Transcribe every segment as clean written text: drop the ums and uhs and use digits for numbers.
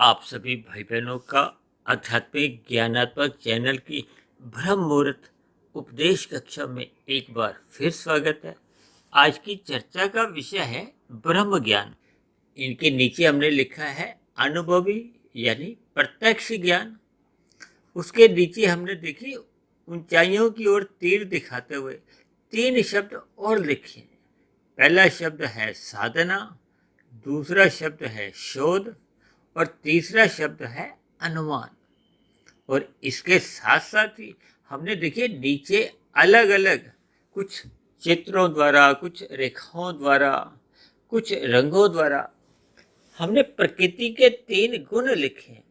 आप सभी भाई बहनों का आध्यात्मिक ज्ञानात्मक चैनल की ब्रह्म मुहूर्त उपदेश कक्षा में एक बार फिर स्वागत है। आज की चर्चा का विषय है ब्रह्म ज्ञान। इनके नीचे हमने लिखा है अनुभवी यानी प्रत्यक्ष ज्ञान। उसके नीचे हमने देखी ऊंचाइयों की ओर तीर दिखाते हुए तीन शब्द और लिखे हैं। पहला शब्द है साधना, दूसरा शब्द है शोध और तीसरा शब्द है अनुमान। और इसके साथ साथ ही हमने देखिए नीचे अलग अलग कुछ चित्रों द्वारा, कुछ रेखाओं द्वारा, कुछ रंगों द्वारा हमने प्रकृति के तीन गुण लिखे हैं,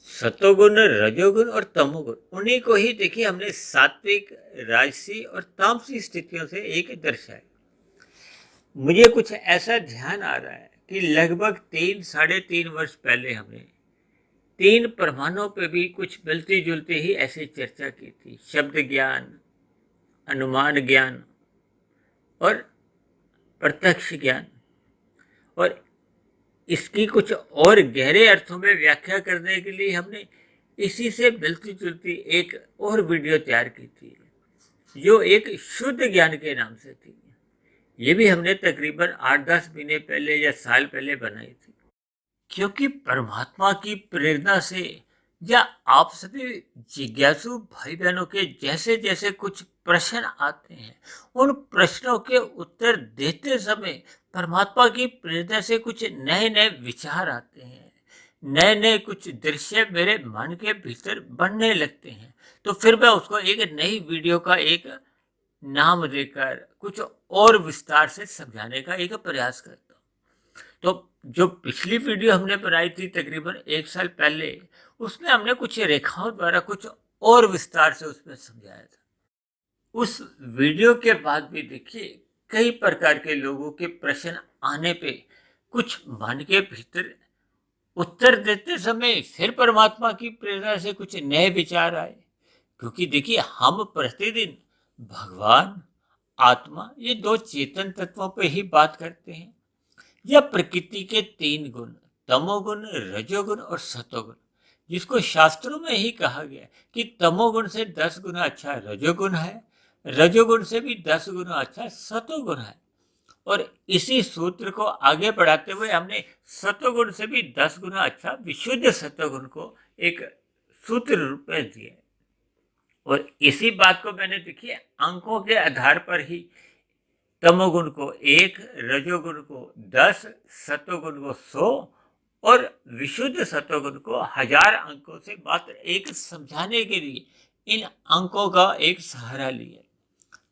सतोगुण, रजोगुण और तमोगुण। उन्हीं को ही देखिए हमने सात्विक, राजसी और तामसी स्थितियों से एक दर्शाया। मुझे कुछ ऐसा ध्यान आ रहा है कि लगभग 3-3.5 वर्ष पहले हमने तीन प्रमाणों पे भी कुछ मिलती जुलती ही ऐसी चर्चा की थी। शब्द ज्ञान, अनुमान ज्ञान और प्रत्यक्ष ज्ञान। और इसकी कुछ और गहरे अर्थों में व्याख्या करने के लिए हमने इसी से मिलती जुलती एक और वीडियो तैयार की थी, जो एक शुद्ध ज्ञान के नाम से थी। ये भी हमने तकरीबन 8-10 महीने पहले या साल पहले बनाई थी। क्योंकि परमात्मा की प्रेरणा से या आप सभी जिज्ञासु भाई बहनों के जैसे जैसे कुछ प्रश्न आते हैं, उन प्रश्नों के उत्तर देते समय परमात्मा की प्रेरणा से कुछ नए नए विचार आते हैं, नए नए कुछ दृश्य मेरे मन के भीतर बनने लगते हैं। तो फिर मैं उसको एक नई वीडियो का एक नाम देकर कुछ और विस्तार से समझाने का एक प्रयास करता हूँ। तो जो पिछली वीडियो हमने बनाई थी तकरीबन 1 साल पहले, उसमें हमने कुछ रेखाओं द्वारा कुछ और विस्तार से उसमें समझाया था। उस वीडियो के बाद भी देखिए कई प्रकार के लोगों के प्रश्न आने पे कुछ मन के भीतर उत्तर देते समय फिर परमात्मा की प्रेरणा से कुछ नए विचार आए। क्योंकि देखिए हम प्रतिदिन भगवान, आत्मा, ये दो चेतन तत्वों पे ही बात करते हैं। यह प्रकृति के तीन गुण, तमोगुण, रजोगुण और सतोगुण, जिसको शास्त्रों में ही कहा गया कि तमोगुण से 10 गुना अच्छा रजोगुण है, रजोगुण से भी 10 गुना अच्छा सतोगुण है। और इसी सूत्र को आगे बढ़ाते हुए हमने सतोगुण से भी 10 गुना अच्छा विशुद्ध सतोगुण को एक सूत्र रूप में दिया। और इसी बात को मैंने देखिए अंकों के आधार पर ही तमोगुण को 1, रजोगुण को 10, सतोगुण को 100 और विशुद्ध सतोगुण को 1000 अंकों से मात्र एक समझाने के लिए इन अंकों का एक सहारा लिया,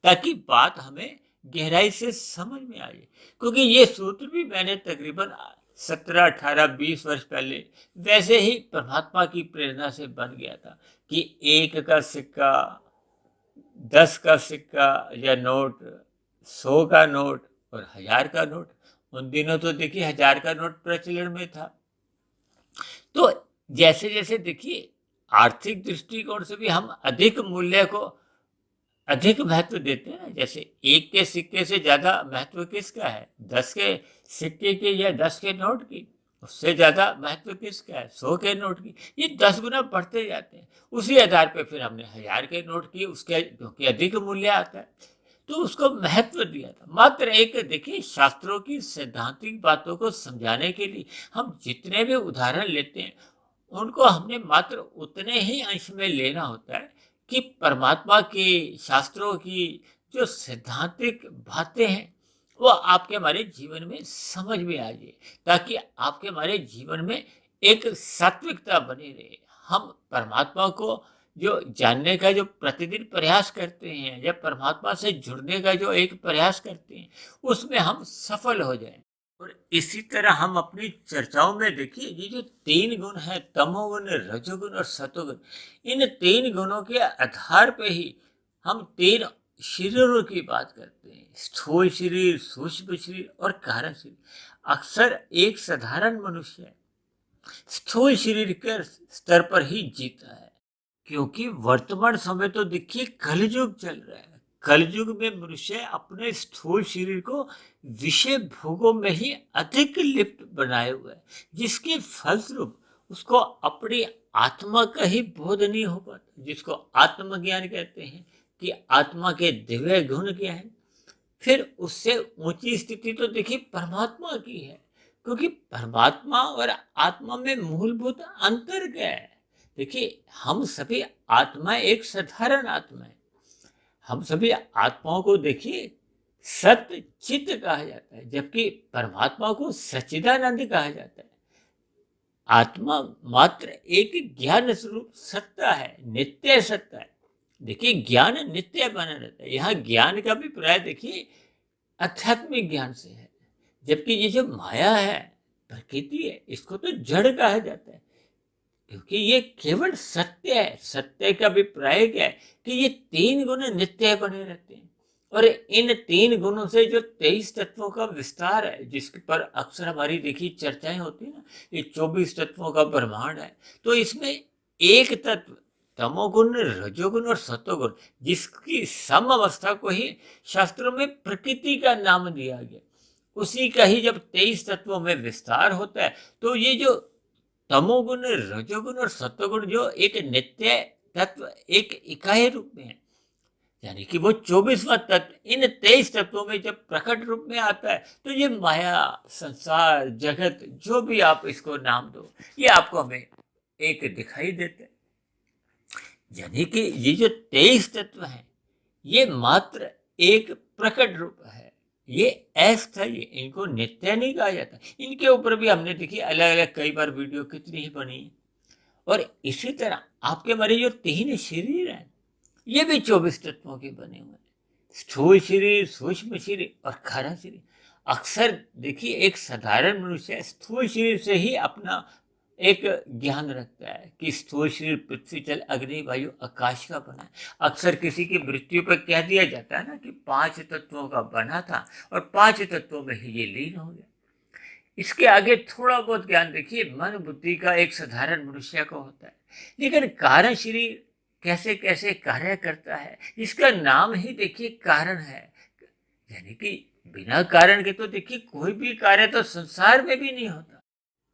ताकि बात हमें गहराई से समझ में आ जाए। क्योंकि ये सूत्र भी मैंने तकरीबन 17, 18, 20 वर्ष पहले वैसे ही परमात्मा की प्रेरणा से बन गया था कि 1 का सिक्का, 10 का सिक्का या नोट, 100 का नोट और 1000 का नोट। उन दिनों तो देखिए 1000 का नोट प्रचलन में था। तो जैसे जैसे देखिए आर्थिक दृष्टिकोण से भी हम अधिक मूल्य को अधिक महत्व देते हैं। जैसे 1 के सिक्के से ज्यादा महत्व किसका है? 10 के सिक्के के या 10 के नोट की? उससे ज्यादा महत्व किसका है? 100 के नोट की। ये 10 गुना बढ़ते जाते हैं। उसी आधार पर फिर हमने 1000 के नोट की, उसके क्योंकि अधिक मूल्य आता है तो उसको महत्व दिया था। मात्र एक देखिए शास्त्रों की सैद्धांतिक बातों को समझाने के लिए हम जितने भी उदाहरण लेते हैं, उनको हमने मात्र उतने ही अंश में लेना होता है कि परमात्मा के शास्त्रों की जो सैद्धांतिक बातें हैं वो आपके हमारे जीवन में समझ में आ जाए, ताकि आपके हमारे जीवन में एक सात्विकता बनी रहे। हम परमात्मा को जो जानने का जो प्रतिदिन प्रयास करते हैं या परमात्मा से जुड़ने का जो एक प्रयास करते हैं, उसमें हम सफल हो जाएं। और इसी तरह हम अपनी चर्चाओं में देखिए ये जो तीन गुण है, तमोगुण, रजोगुण और सतोगुण, इन तीन गुणों के आधार पे ही हम तीन शरीरों की बात करते हैं। स्थूल शरीर, सूक्ष्म शरीर और कारण शरीर। अक्सर एक साधारण मनुष्य स्थूल शरीर के स्तर पर ही जीता है, क्योंकि वर्तमान समय तो देखिए कलयुग चल रहा है। कलयुग में मनुष्य अपने स्थूल शरीर को विषय भोगों में ही अधिक लिप्त बनाए हुए है, जिसके फलस्वरूप उसको अपनी आत्मा का ही बोध नहीं हो पाता, जिसको आत्मज्ञान कहते हैं कि आत्मा के दिव्य गुण क्या है। फिर उससे ऊंची स्थिति तो देखिए परमात्मा की है, क्योंकि परमात्मा और आत्मा में मूलभूत अंतर क्या है। देखिए, हम सभी आत्मा एक साधारण आत्मा है। हम सभी आत्माओं को देखिए सत्य चित्त कहा जाता है, जबकि परमात्मा को सच्चिदानंद कहा जाता है। आत्मा मात्र एक ज्ञान स्वरूप सत्ता है, नित्य सत्ता है। देखिए, ज्ञान नित्य बना रहता है। यहाँ ज्ञान का भी प्राय देखिए आध्यात्मिक ज्ञान से है, जबकि ये जो माया है, प्रकृति है, इसको तो जड़ कहा जाता है, क्योंकि ये केवल सत्य है। सत्य का अभिप्राय क्या है कि ये तीन गुण नित्य बने रहते हैं, और इन तीन गुणों से जो 23 तत्वों का विस्तार है, जिसके पर अक्सर हमारी देखी चर्चाएं होती है ना, ये 24 तत्वों का ब्रह्मांड है। तो इसमें एक तत्व तमोगुण, रजोगुण और सतोगुण, जिसकी सम अवस्था को ही शास्त्रों में प्रकृति का नाम दिया गया, उसी का ही जब 23 तत्वों में विस्तार होता है, तो ये जो तमोगुण, रजोगुण और सत्वगुण जो एक नित्य तत्व एक इकाई रूप में है, यानी कि वो 24वां तत्व इन 23 तत्वों में जब प्रकट रूप में आता है, तो ये माया, संसार, जगत, जो भी आप इसको नाम दो, ये आपको हमें एक दिखाई देते हैं। यानी कि ये जो 23 तत्व हैं, ये मात्र एक प्रकट रूप है। ये अस्थायी, इनको नित्य नहीं कहा जाता। इनके ऊपर भी हमने देखी अलग अलग कई बार वीडियो कितनी ही बनी है। और इसी तरह आपके हमारे जो 3 शरीर हैं, ये भी 24 तत्वों के बने हुए हैं। स्थूल शरीर, सूक्ष्म शरीर और कारण शरीर। अक्सर देखिए एक साधारण मनुष्य स्थूल शरीर से ही अपना एक ज्ञान रखता है कि स्थूल शरीर पृथ्वी, जल, अग्नि, वायु, आकाश का बना है। अक्सर किसी की मृत्यु पर कह दिया जाता है ना कि 5 तत्वों का बना था और 5 तत्वों में ही ये लीन हो गया। इसके आगे थोड़ा बहुत ज्ञान देखिए मन बुद्धि का एक साधारण मनुष्य को होता है, लेकिन कारण शरीर कैसे कैसे कार्य करता है, इसका नाम ही देखिए कारण है। यानी कि बिना कारण के तो देखिए कोई भी कार्य तो संसार में भी नहीं होता।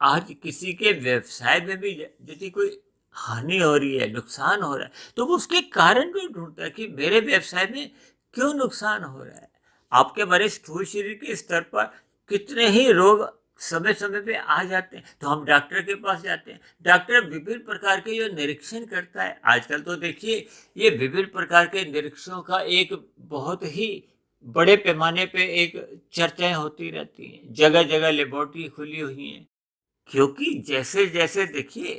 आज किसी के व्यवसाय में भी यदि कोई हानि हो रही है, नुकसान हो रहा है, तो वो उसके कारण को ढूंढता है कि मेरे व्यवसाय में क्यों नुकसान हो रहा है। आपके बड़े स्थूल शरीर के स्तर पर कितने ही रोग समय समय पे आ जाते हैं, तो हम डॉक्टर के पास जाते हैं। डॉक्टर विभिन्न प्रकार के जो निरीक्षण करता है, आजकल तो देखिए ये विभिन्न प्रकार के निरीक्षणों का एक बहुत ही बड़े पैमाने पे एक चर्चाएं होती रहती हैं। जगह जगह लेबोरेटरी खुली हुई हैं, क्योंकि जैसे जैसे देखिए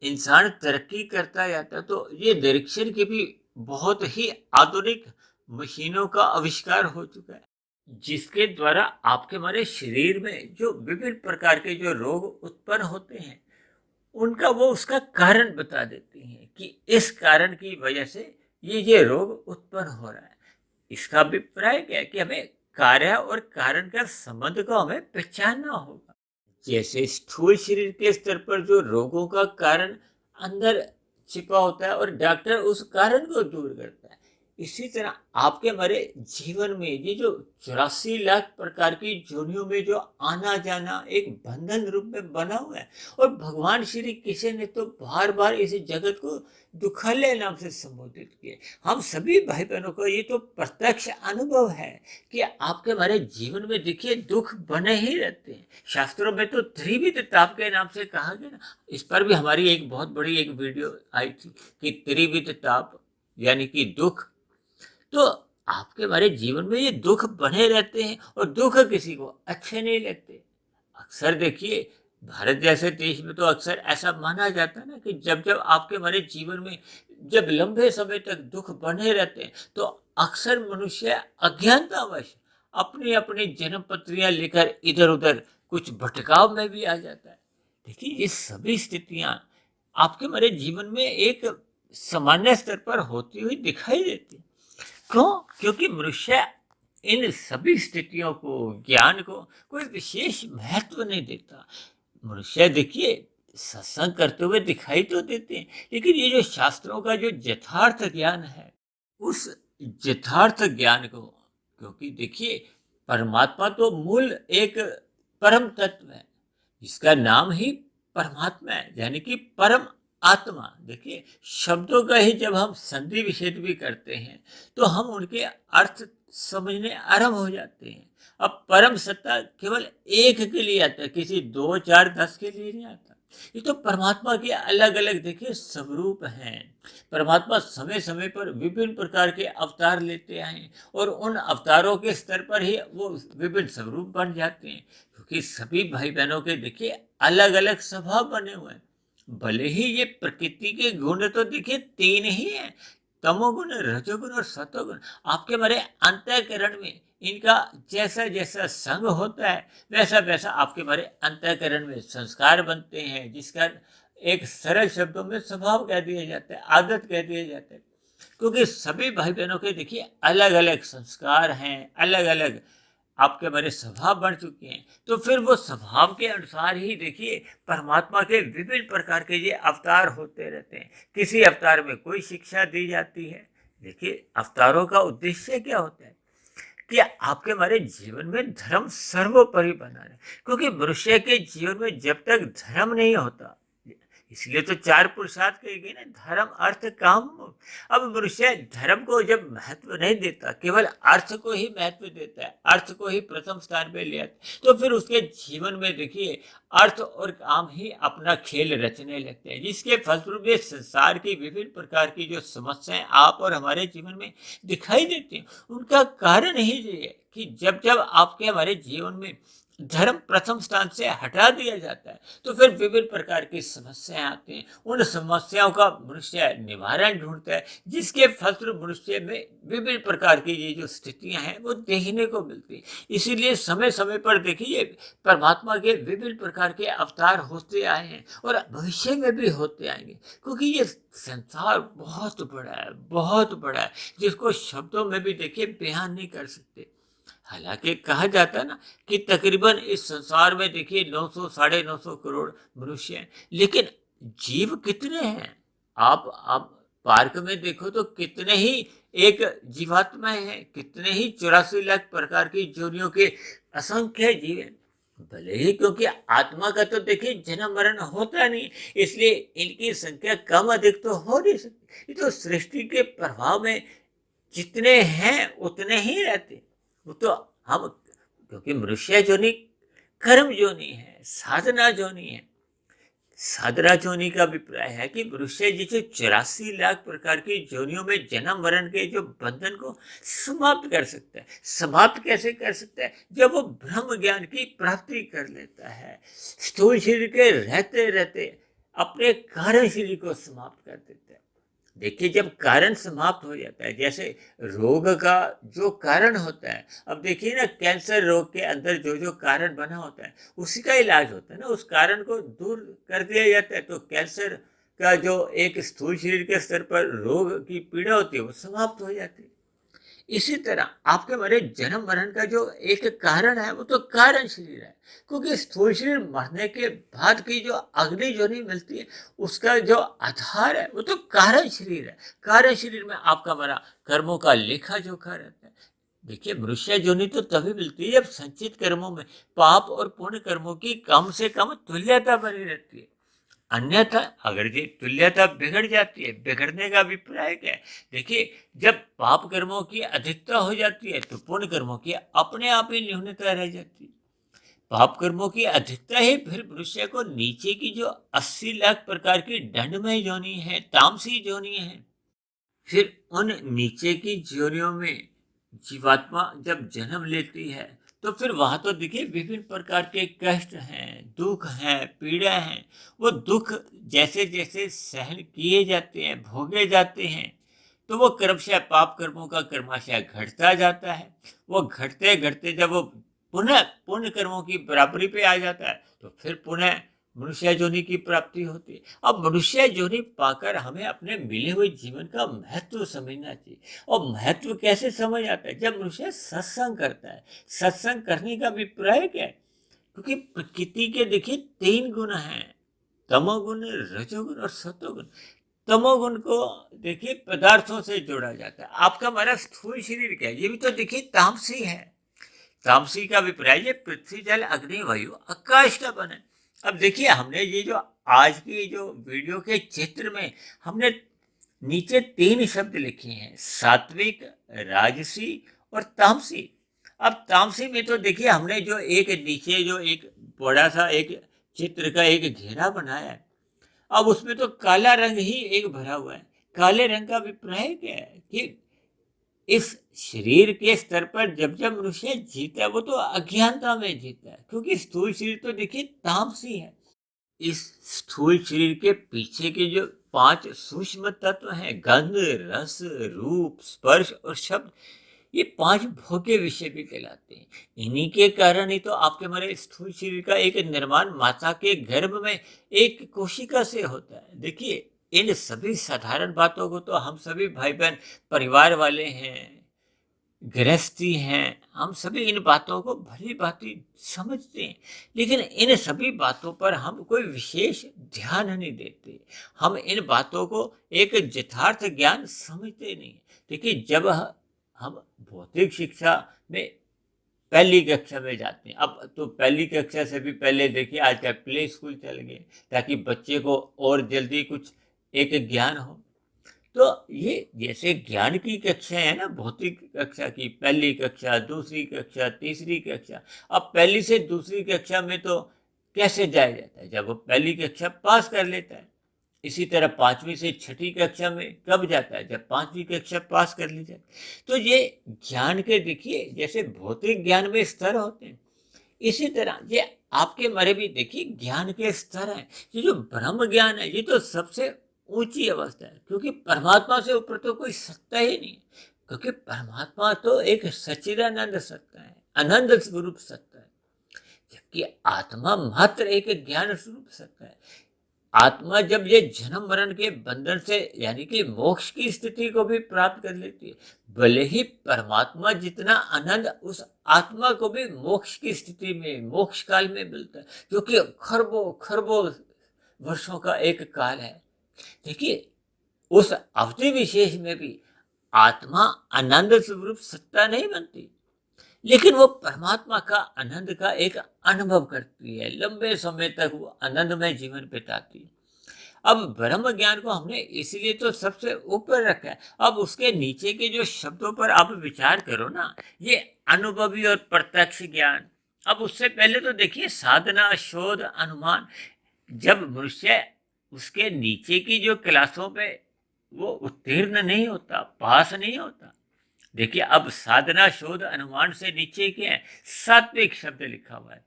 इंसान तरक्की करता जाता है, तो ये निरीक्षण की भी बहुत ही आधुनिक मशीनों का आविष्कार हो चुका है, जिसके द्वारा आपके हमारे शरीर में जो विभिन्न प्रकार के जो रोग उत्पन्न होते हैं, उनका वो उसका कारण बता देती हैं कि इस कारण की वजह से ये रोग उत्पन्न हो रहा है। इसका अभिप्राय क्या है कि हमें कार्य और कारण का संबंध को हमें पहचानना होगा। जैसे स्थूल शरीर के स्तर पर जो रोगों का कारण अंदर छिपा होता है और डॉक्टर उस कारण को दूर करता है, इसी तरह आपके हमारे जीवन में ये जो 84 लाख प्रकार की योनियों में जो आना जाना एक बंधन रूप में बना हुआ है, और भगवान श्री कृष्ण ने तो बार बार इस जगत को दुखालय नाम से संबोधित किए। हम सभी भाई बहनों को ये तो प्रत्यक्ष अनुभव है कि आपके हमारे जीवन में देखिए दुख बने ही रहते हैं। शास्त्रों में तो त्रिविध ताप के नाम से कहा गया ना, इस पर भी हमारी एक बहुत बड़ी एक वीडियो आई थी कि त्रिविध ताप यानी कि दुख। तो आपके हमारे जीवन में ये दुख बने रहते हैं, और दुख किसी को अच्छे नहीं लगते। अक्सर देखिए भारत जैसे देश में तो अक्सर ऐसा माना जाता है ना कि जब जब आपके हमारे जीवन में जब लंबे समय तक दुख बने रहते हैं, तो अक्सर मनुष्य अज्ञानतावश अपनी अपनी जन्म पत्रियां लेकर इधर उधर कुछ भटकाव में भी आ जाता है। देखिए ये सभी स्थितियां आपके हमारे जीवन में एक सामान्य स्तर पर होती हुई दिखाई देती है। क्यों? क्योंकि मनुष्य इन सभी स्थितियों को, ज्ञान को कोई विशेष महत्व नहीं देता। मनुष्य देखिए सत्संग करते हुए दिखाई तो देते हैं, लेकिन ये जो शास्त्रों का जो यथार्थ ज्ञान है, उस यथार्थ ज्ञान को, क्योंकि देखिए परमात्मा तो मूल एक परम तत्व है, इसका नाम ही परमात्मा है, यानी कि परम आत्मा। देखिए शब्दों का ही जब हम संधि विच्छेद भी करते हैं तो हम उनके अर्थ समझने आरंभ हो जाते हैं। अब परम सत्ता केवल एक के लिए आता है, किसी 2 4 10 के लिए नहीं आता। ये तो परमात्मा के अलग अलग देखिए स्वरूप हैं। परमात्मा समय समय पर विभिन्न प्रकार के अवतार लेते आए और उन अवतारों के स्तर पर ही वो विभिन्न स्वरूप बन जाते हैं, क्योंकि सभी भाई बहनों के देखिए अलग अलग स्वभाव बने हुए हैं। भले ही ये प्रकृति के गुण तो देखिए 3 ही हैं, तमोगुण, रजोगुण और सतोगुण। आपके हमारे अंतःकरण में इनका जैसा जैसा संग होता है वैसा वैसा आपके हमारे अंतःकरण में संस्कार बनते हैं, जिसका एक सरल शब्दों में स्वभाव कह दिया जाता है, आदत कह दिया जाता है। क्योंकि सभी भाई बहनों के देखिए अलग अलग संस्कार हैं, अलग अलग आपके हमारे स्वभाव बन चुके हैं। तो फिर वो स्वभाव के अनुसार ही देखिए परमात्मा के विभिन्न प्रकार के ये अवतार होते रहते हैं। किसी अवतार में कोई शिक्षा दी जाती है। देखिए अवतारों का उद्देश्य क्या होता है कि आपके हमारे जीवन में धर्म सर्वोपरि बना रहे, क्योंकि मनुष्य के जीवन में जब तक धर्म नहीं होता, इसलिए तो 4 पुरुषार्थ कहे गए ना, धर्म अर्थ काम मोक्ष। अब मनुष्य धर्म को जब महत्व नहीं देता, केवल अर्थ को ही महत्व देता है, अर्थ को ही प्रथम स्थान पे ले आता है, तो फिर उसके जीवन में देखिए अर्थ और काम ही अपना खेल रचने लगते हैं, जिसके फलस्वरूप ये संसार की विभिन्न प्रकार की जो समस्याएं आप और हमारे जीवन में दिखाई देती हैं, उनका कारण ही ये है कि जब जब आपके हमारे जीवन में धर्म प्रथम स्थान से हटा दिया जाता है तो फिर विभिन्न प्रकार की समस्याएं आती हैं। उन समस्याओं का मनुष्य निवारण ढूंढता है, जिसके फलस्वरूप मनुष्य में विभिन्न प्रकार की ये जो स्थितियां हैं वो देखने को मिलती हैं। इसीलिए समय समय पर देखिए परमात्मा के विभिन्न प्रकार के अवतार होते आए हैं और भविष्य में भी होते आएंगे, क्योंकि ये संसार बहुत बड़ा है, बहुत बड़ा है, जिसको शब्दों में भी देखिए बयान नहीं कर सकते। हालांकि कहा जाता है ना कि तकरीबन इस संसार में देखिए 900 साढ़े 900 करोड़ मनुष्य हैं, लेकिन जीव कितने हैं? आप पार्क में देखो तो कितने ही एक जीवात्माएं हैं, कितने ही 84 लाख प्रकार की जोनियों के असंख्य जीव हैं। भले ही क्योंकि आत्मा का तो देखिए जन्म मरण होता नहीं, इसलिए इनकी संख्या कम अधिक तो हो नहीं सकती। ये तो सृष्टि के प्रभाव में जितने हैं उतने ही रहते। वो तो हम, क्योंकि मनुष्य जोनी कर्म जोनी है, साधना जोनी है। साधना जोनी का अभिप्राय है कि मनुष्य जी जो 84 लाख प्रकार की जोनियों में जन्म मरण के जो बंधन को समाप्त कर सकता है। समाप्त कैसे कर सकता है? जब वो ब्रह्म ज्ञान की प्राप्ति कर लेता है, स्थूल शरीर के रहते रहते अपने कारण शरीर को समाप्त कर देता है। देखिए जब कारण समाप्त हो जाता है, जैसे रोग का जो कारण होता है, अब देखिए ना कैंसर रोग के अंदर जो जो कारण बना होता है उसी का इलाज होता है ना, उस कारण को दूर कर दिया जाता है तो कैंसर का जो एक स्थूल शरीर के स्तर पर रोग की पीड़ा होती है वो समाप्त हो जाती है। इसी तरह आपके हमारे जन्म मरण का जो एक कारण है वो तो कारण शरीर है, क्योंकि स्थूल शरीर मरने के बाद की जो अग्नि जोनि मिलती है उसका जो आधार है वो तो कारण शरीर है। कारण शरीर में आपका हमारा कर्मों का लेखा जोखा रहता है। देखिए मनुष्य जोनि तो तभी मिलती है जब संचित कर्मों में पाप और पुण्य कर्मों की कम से कम तुल्यता बनी रहती है। अन्यथा अगर ये तुल्यता बिगड़ जाती है, बिगड़ने का अभिप्राय क्या है? देखिए जब पाप कर्मों की अधिकता हो जाती है तो पुण्य कर्मों की अपने आप ही न्यूनता रह जाती है। पाप कर्मों की अधिकता ही फिर मनुष्य को नीचे की जो 80 लाख प्रकार की दंडमय योनि है, तामसी योनि है, फिर उन नीचे की योनियों में जीवात्मा जब जन्म लेती है तो फिर वहां तो देखिए विभिन्न प्रकार के कष्ट हैं, दुख हैं, पीड़ा हैं। वो दुख जैसे जैसे सहन किए जाते हैं, भोगे जाते हैं, तो वो क्रमशः पाप कर्मों का कर्माशय घटता जाता है। वो घटते घटते जब वो पुनः पुण्य कर्मों की बराबरी पे आ जाता है तो फिर पुनः मनुष्य जोनि की प्राप्ति होती है। अब मनुष्य जोनि पाकर हमें अपने मिले हुए जीवन का महत्व समझना चाहिए। और महत्व कैसे समझ आता है? जब मनुष्य सत्संग करता है। सत्संग करने का अभिप्राय क्या है? क्योंकि प्रकृति के देखिए 3 गुण हैं, तमोगुण, रजोगुण और सतोगुण। तमोगुण को देखिए पदार्थों से जोड़ा जाता है। आपका हमारा स्थूल शरीर क्या है, ये भी तो देखिए तामसी है। तामसी का अभिप्राय ये पृथ्वी जल अग्नि वायु आकाश का बना है। अब देखिए हमने ये जो आज की जो वीडियो के चित्र में हमने नीचे 3 शब्द लिखे हैं, सात्विक, राजसी और तामसी। अब तामसी में तो देखिए हमने जो एक नीचे जो एक बड़ा सा एक चित्र का एक घेरा बनाया है, अब उसमें तो काला रंग ही एक भरा हुआ है। काले रंग का अभिप्राय क्या है कि इस शरीर के स्तर पर जब जब मनुष्य जीता है वो तो अज्ञानता में जीता है, क्योंकि स्थूल शरीर तो देखिए तामसी है। इस स्थूल शरीर के पीछे के जो 5 सूक्ष्म तत्व हैं, गंध, रस, रूप, स्पर्श और शब्द, ये 5 भोग्य विषय भी कहलाते हैं। इन्हीं के कारण ही तो आपके हमारे स्थूल शरीर का एक निर्माण माता के गर्भ में एक कोशिका से होता है। देखिए इन सभी साधारण बातों को तो हम सभी भाई बहन परिवार वाले हैं, गृहस्थी हैं, हम सभी इन बातों को भली भांति समझते हैं, लेकिन इन सभी बातों पर हम कोई विशेष ध्यान नहीं देते। हम इन बातों को एक यथार्थ ज्ञान समझते नहीं। देखिए जब हम भौतिक शिक्षा में पहली कक्षा में जाते हैं, अब तो पहली कक्षा से भी पहले देखिए आजकल प्ले स्कूल चल गए, ताकि बच्चे को और जल्दी कुछ एक ज्ञान हो। तो ये जैसे ज्ञान की कक्षा है ना, भौतिक कक्षा की पहली कक्षा, दूसरी कक्षा, तीसरी कक्षा, अब पहली से दूसरी कक्षा में तो कैसे जाया जाता है, जब वो पहली कक्षा पास कर लेता है। इसी तरह 5वीं से 6ठी कक्षा में कब जाता है, जब 5वीं कक्षा पास कर ली जाए। तो ये ज्ञान के देखिए जैसे भौतिक ज्ञान में स्तर होते हैं, इसी तरह ये आपके मरे भी देखिए ज्ञान के स्तर हैं। ये जो ब्रह्म ज्ञान है ये तो सबसे ऊंची अवस्था है, क्योंकि परमात्मा से ऊपर तो कोई सत्ता ही नहीं, क्योंकि परमात्मा तो एक सच्चिदानंद सत्ता है, आनंद स्वरूप सत्ता है, जबकि आत्मा मात्र एक ज्ञान स्वरूप सत्ता है। आत्मा जब ये जन्म मरण के बंधन से यानी कि मोक्ष की स्थिति को भी प्राप्त कर लेती है, भले ही परमात्मा जितना आनंद उस आत्मा को भी मोक्ष की स्थिति में मोक्ष काल में मिलता है, जो कि खरबों खरबों वर्षों का एक काल है। देखिए उस अवधि विशेष में भी आत्मा आनंद स्वरूप सत्ता नहीं बनती, लेकिन वो परमात्मा का आनंद का एक अनुभव करती है, लंबे समय तक वो आनंद में जीवन बिताती है। अब ब्रह्म ज्ञान को हमने इसलिए तो सबसे ऊपर रखा है। अब उसके नीचे के जो शब्दों पर आप विचार करो ना, ये अनुभवी और प्रत्यक्ष ज्ञान। अब उससे पहले तो देखिए साधना, शोध, अनुमान। जब मनुष्य उसके नीचे की जो क्लासों पे वो उत्तीर्ण नहीं होता, पास नहीं होता, देखिए अब साधना, शोध, अनुमान से नीचे क्या है, सात्विक शब्द लिखा हुआ है,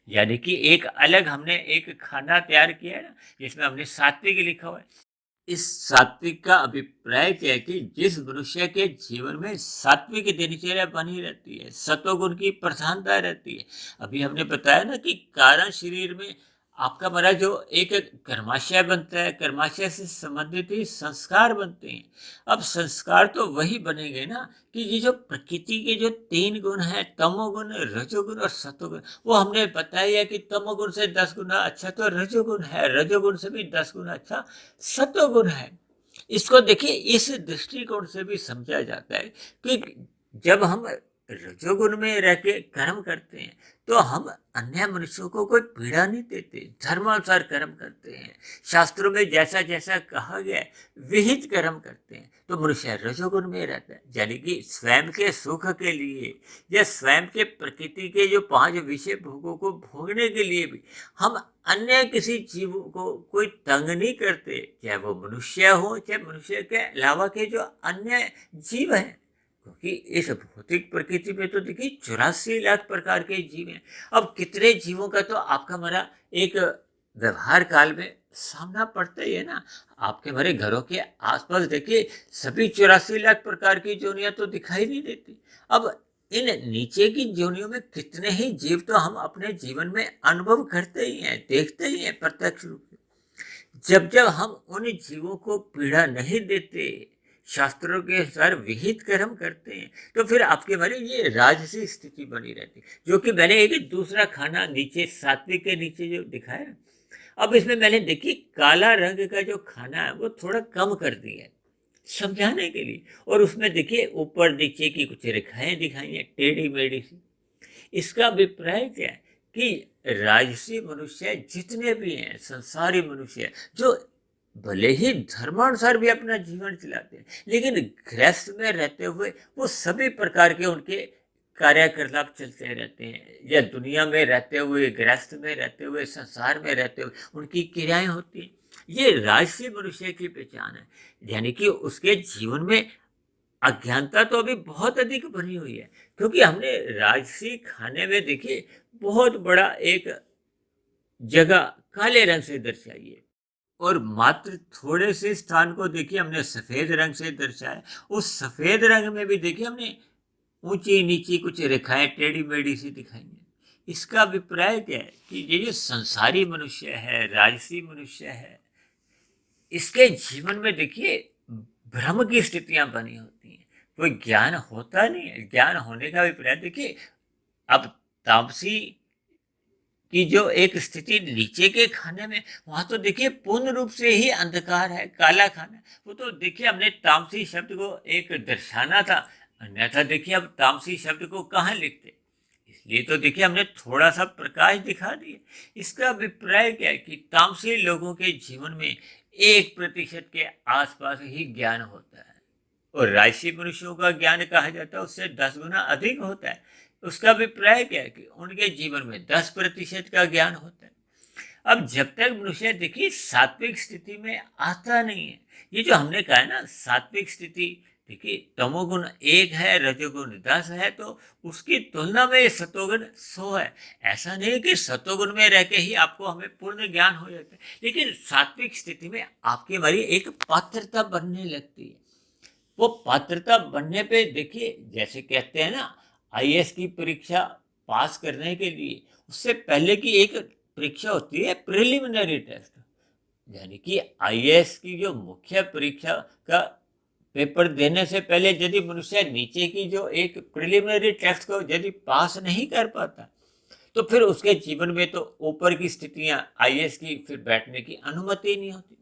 यानी कि एक अलग हमने एक खाना तैयार किया है ना, जिसमें हमने सात्विक लिखा हुआ है। इस सात्विक का अभिप्राय क्या है कि जिस मनुष्य के जीवन में सात्विक दिनचर्या बनी रहती है, सत्वगुण की प्रधानता रहती है। अभी हमने बताया ना कि कारण शरीर में आपका हमारा जो एक कर्माशय बनता है, कर्माशय से संबंधित ही संस्कार बनते हैं। अब संस्कार तो वही बनेंगे ना कि ये जो प्रकृति के जो 3 गुण हैं, तमोगुण, रजोगुण और सत्वगुण, वो हमने बताया कि तमोगुण से 10 गुना अच्छा तो रजोगुण है, रजोगुण से भी 10 गुना अच्छा सत्वगुण है। इसको देखिए इस दृष्टिकोण से भी समझा जाता है कि जब हम रजोगुण में रह के कर्म करते हैं तो हम अन्य मनुष्यों को कोई पीड़ा नहीं देते, धर्मानुसार कर्म करते हैं, शास्त्रों में जैसा जैसा कहा गया है विहित कर्म करते हैं, तो मनुष्य रजोगुण में रहता है। यानी कि स्वयं के सुख के लिए या स्वयं के प्रकृति के जो 5 विषय भोगों को भोगने के लिए भी हम अन्य किसी जीव को कोई तंग नहीं करते, चाहे वो मनुष्य हो चाहे मनुष्य के अलावा के जो अन्य जीव हैं, क्योंकि इस भौतिक प्रकृति में तो देखिए 84 लाख प्रकार के जीव हैं। अब कितने जीवों का तो आपका हमारा एक व्यवहार काल में सामना पड़ता ही है ना। आपके हमारे घरों के आसपास देखिए सभी 84 लाख प्रकार की जोनियां तो दिखाई नहीं देती। अब इन नीचे की जोनियों में कितने ही जीव तो हम अपने जीवन में अनुभव करते ही हैं, देखते ही हैं प्रत्यक्ष रूप से। जब जब हम उन जीवों को पीड़ा नहीं देते, शास्त्रों के अनुसार विहित कर्म करते हैं, तो फिर आपके हमारी ये राजसी स्थिति बनी रहती, जो कि मैंने एक दूसरा खाना नीचे सात्विक के नीचे जो दिखाया। अब इसमें मैंने देखिए काला रंग का जो खाना है वो थोड़ा कम कर दिया है समझाने के लिए, और उसमें देखिए ऊपर नीचे की कुछ रेखाएं दिखाई हैं टेढ़ी मेढ़ी सी। इसका अभिप्राय क्या है कि राजसी मनुष्य जितने भी हैं, संसारी मनुष्य जो भले ही धर्मानुसार भी अपना जीवन चलाते हैं, लेकिन गृहस्थ में रहते हुए वो सभी प्रकार के उनके कार्यकलाप चलते रहते हैं, या दुनिया में रहते हुए, गृहस्थ में रहते हुए, संसार में रहते हुए उनकी क्रियाएं होती हैं। ये राजसी मनुष्य की पहचान है, यानी कि उसके जीवन में अज्ञानता तो अभी बहुत अधिक बनी हुई है, क्योंकि हमने राजसी खाने में देखिए बहुत बड़ा एक जगह काले रंग से दर्शाई है, और मात्र थोड़े से स्थान को देखिए हमने सफेद रंग से दर्शाया। उस सफेद रंग में भी देखिए हमने ऊंची नीची कुछ रेखाएं टेढ़ी मेढ़ी सी दिखाई है। इसका अभिप्राय क्या है कि ये जो संसारी मनुष्य है, राजसी मनुष्य है, इसके जीवन में देखिए भ्रम की स्थितियां बनी होती हैं, कोई ज्ञान होता नहीं है। ज्ञान होने का अभिप्राय देखिए, अब तामसी की जो एक स्थिति नीचे के खाने में, वहां तो देखिए पूर्ण रूप से ही अंधकार है, काला खाना। वो तो देखिए हमने तामसी शब्द को एक दर्शाना था, अन्यथा देखिए अब तामसी शब्द को कहाँ लिखते, इसलिए तो देखिए हमने थोड़ा सा प्रकाश दिखा दिया। इसका अभिप्राय क्या है कि तामसी लोगों के जीवन में 1% के आसपास ही ज्ञान होता है, और राजसी मनुष्यों का ज्ञान कहा जाता है उससे 10 गुना अधिक होता है। उसका अभिप्राय क्या है कि उनके जीवन में 10% का ज्ञान होता है। अब जब तक मनुष्य देखिए सात्विक स्थिति में आता नहीं है, ये जो हमने कहा है ना सात्विक स्थिति, देखिए तमोगुण 1 है, रजोगुण 10 है, तो उसकी तुलना में सतोगुण 100 है। ऐसा नहीं कि सतोगुण में रह के ही आपको हमें पूर्ण ज्ञान हो जाता है, लेकिन सात्विक स्थिति में आपकी हमारी एक पात्रता बनने लगती है। वो पात्रता बनने पे देखिए, जैसे कहते हैं ना आईएएस की परीक्षा पास करने के लिए उससे पहले की एक परीक्षा होती है प्रिलिमिनरी टेस्ट, यानी कि आईएएस की जो मुख्य परीक्षा का पेपर देने से पहले यदि मनुष्य नीचे की जो एक प्रिलिमिनरी टेस्ट को यदि पास नहीं कर पाता, तो फिर उसके जीवन में तो ऊपर की स्थितियां आईएएस की फिर बैठने की अनुमति नहीं होती।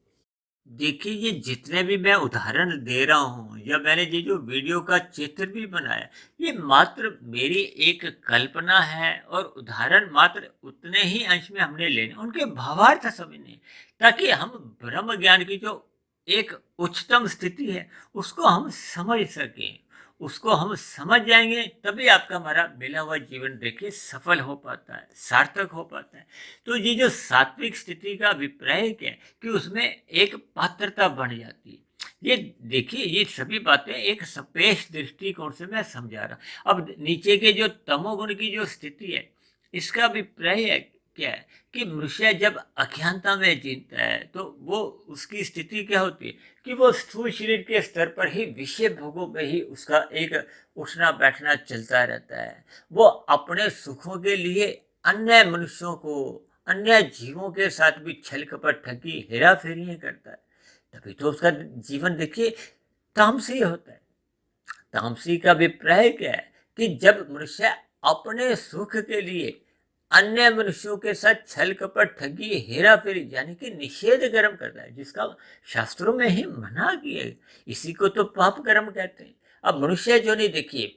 देखिए ये जितने भी मैं उदाहरण दे रहा हूँ, या मैंने ये जो वीडियो का चित्र भी बनाया, ये मात्र मेरी एक कल्पना है, और उदाहरण मात्र उतने ही अंश में हमने लेने, उनके भावार्थ समझने, ताकि हम ब्रह्म ज्ञान की जो एक उच्चतम स्थिति है उसको हम समझ सकें। उसको हम समझ जाएंगे तभी आपका हमारा मिला हुआ जीवन देखिए सफल हो पाता है, सार्थक हो पाता है। तो ये जो सात्विक स्थिति का अभिप्राय क्या है कि उसमें एक पात्रता बन जाती है। ये देखिए ये सभी बातें एक सपेश दृष्टिकोण से मैं समझा रहा। अब नीचे के जो तमोगुण की जो स्थिति है, इसका अभिप्राय है क्या है कि मनुष्य जब अज्ञानता में जीता है तो वो उसकी स्थिति क्या होती है कि वो स्थूल शरीर के स्तर पर ही विषय भोगों में ही उसका एक उठना बैठना चलता रहता है। वो अपने सुखों के लिए अन्य मनुष्यों को, अन्य जीवों के साथ भी छल कपट ठगी हेरा फेरी करता है। तभी तो उसका जीवन देखिए तामसी होता है। तामसी का अभिप्राय क्या है कि जब मनुष्य अपने सुख के लिए अन्य मनुष्यों के साथ छल कपट ठगी हेरा फेरी यानी कि निषेध कर्म करता है, जिसका शास्त्रों में ही मना किया है, इसी को तो पाप कर्म कहते हैं। अब मनुष्य जो नहीं देखिए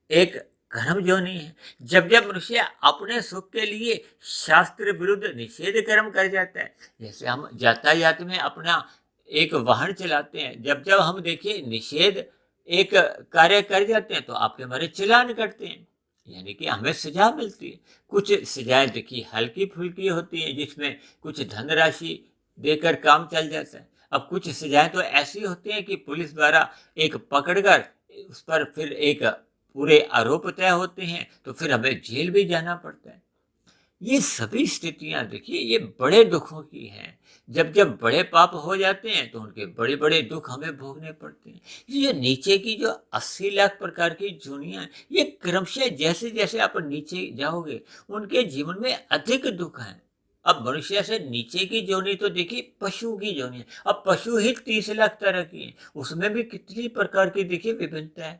एक कर्म जो नहीं है, जब जब मनुष्य अपने सुख के लिए शास्त्र विरुद्ध निषेध कर्म कर जाता है, जैसे हम यातायात में अपना एक वाहन चलाते हैं, जब जब हम देखिए निषेध एक कार्य कर जाते हैं तो आपके हमारे चालान कटते हैं, यानी कि हमें सजा मिलती है। कुछ सजाएं देखिए हल्की फुल्की होती हैं जिसमें कुछ धनराशि देकर काम चल जाता है। अब कुछ सजाएं तो ऐसी होती हैं कि पुलिस द्वारा एक पकड़कर उस पर फिर एक पूरे आरोप तय होते हैं, तो फिर हमें जेल भी जाना पड़ता है। ये सभी स्थितियां देखिए ये बड़े दुखों की हैं। जब जब बड़े पाप हो जाते हैं तो उनके बड़े बड़े दुख हमें भोगने पड़ते हैं। ये नीचे की जो 80 लाख प्रकार की जोनियां, ये क्रमशः जैसे जैसे आप नीचे जाओगे उनके जीवन में अधिक दुख हैं। अब मनुष्य से नीचे की जोनी तो देखिए पशु की जोनी है। अब पशु ही 30 लाख तरह की है, उसमें भी कितनी प्रकार की देखिए विभिन्नता है।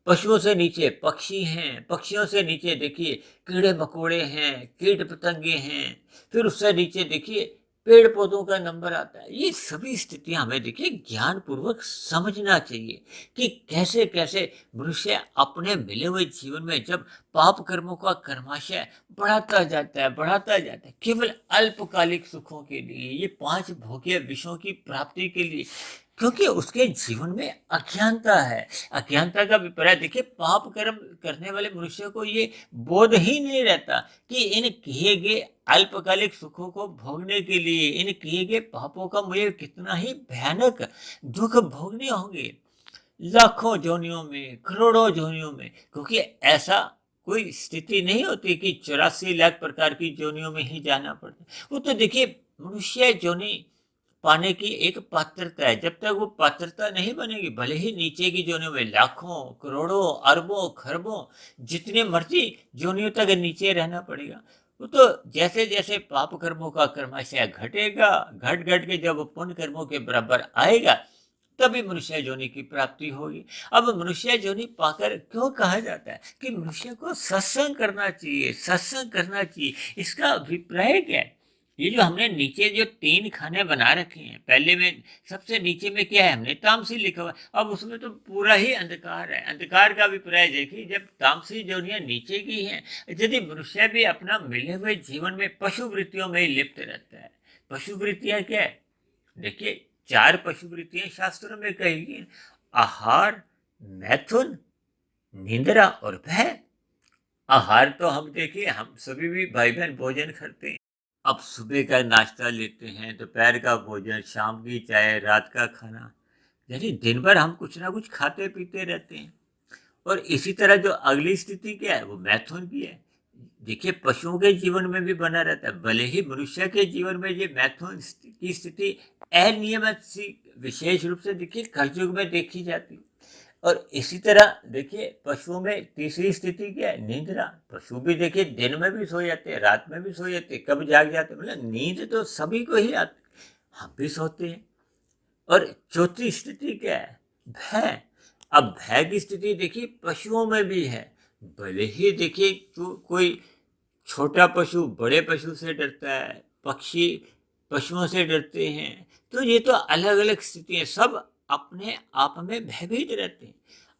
पशुओं से नीचे पक्षी हैं, पक्षियों से नीचे देखिए कीड़े मकोड़े हैं, कीट पतंगे हैं, फिर उससे नीचे देखिए पेड़ पौधों का नंबर आता है। ये सभी स्थितियां हमें देखिए ज्ञान पूर्वक समझना चाहिए कि कैसे कैसे मनुष्य अपने मिले हुए जीवन में जब पाप कर्मों का कर्माशय बढ़ाता जाता है केवल अल्पकालिक सुखों के लिए, ये पांच भोग्य विषयों की प्राप्ति के लिए, क्योंकि उसके जीवन में अज्ञानता है। अज्ञानता का विपर्यास देखिए, पाप कर्म करने वाले मनुष्य को ये बोध ही नहीं रहता कि इन किए गए अल्पकालिक सुखों को भोगने के लिए इन किए गए पापों का मुझे कितना ही भयानक दुख भोगने होंगे, लाखों जोनियों में, करोड़ों जोनियों में। क्योंकि ऐसा कोई स्थिति नहीं होती कि 84 लाख प्रकार की जोनियों में ही जाना पड़ता। वो तो देखिए मनुष्य जोनी पाने की एक पात्रता है। जब तक वो पात्रता नहीं बनेगी, भले ही नीचे की जोनियों में लाखों, करोड़ों, अरबों, खरबों, जितने मर्जी जोनियों तक नीचे रहना पड़ेगा। वो तो जैसे जैसे पाप कर्मों का कर्माशय घटेगा, घट घट के जब पुण्य कर्मों के बराबर आएगा, तभी मनुष्य जोनि की प्राप्ति होगी। अब मनुष्य जोनि पाकर क्यों कहा जाता है कि मनुष्य को सत्संग करना चाहिए, सत्संग करना चाहिए। इसका अभिप्राय क्या है? ये जो हमने नीचे जो 3 खाने बना रखे हैं, पहले में सबसे नीचे में क्या है, हमने तामसी लिखा हुआ है। अब उसमें तो पूरा ही अंधकार है। अंधकार का अभिप्राय देखिए, जब तामसी जोनियां नीचे की हैं, यदि मनुष्य भी अपना मिले हुए जीवन में पशु वृत्तियों में ही लिप्त रहता है। पशु वृत्तियां क्या है? देखिए 4 पशु वृत्तियां शास्त्रों में कही गई: आहार, मैथुन, निंद्रा और भय। आहार तो हम देखिए, हम सभी भी भाई बहन भोजन करते हैं। अब सुबह का नाश्ता लेते हैं, दोपहर का भोजन, शाम की चाय, रात का खाना, यानी दिन भर हम कुछ ना कुछ खाते पीते रहते हैं। और इसी तरह जो अगली स्थिति क्या है, वो मैथुन की है। देखिए पशुओं के जीवन में भी बना रहता है, भले ही मनुष्य के जीवन में ये मैथुन की स्थिति अनियमित सी विशेष रूप से देखिए कलयुग में देखी जाती है। और इसी तरह देखिए पशुओं में तीसरी स्थिति क्या है, निंद्रा। पशु भी देखिए दिन में भी सो जाते हैं, रात में भी सो जाते हैं, कब जाग जाते हैं, मतलब नींद तो सभी को ही आती, हम भी सोते हैं। और चौथी स्थिति क्या है, भय। अब भय की स्थिति देखिए पशुओं में भी है। भले ही देखिए तो कोई छोटा पशु बड़े पशु से डरता है, पक्षी पशुओं से डरते हैं, तो ये तो अलग अलग स्थिति है, सब अपने आप में भयभीत रहते हैं।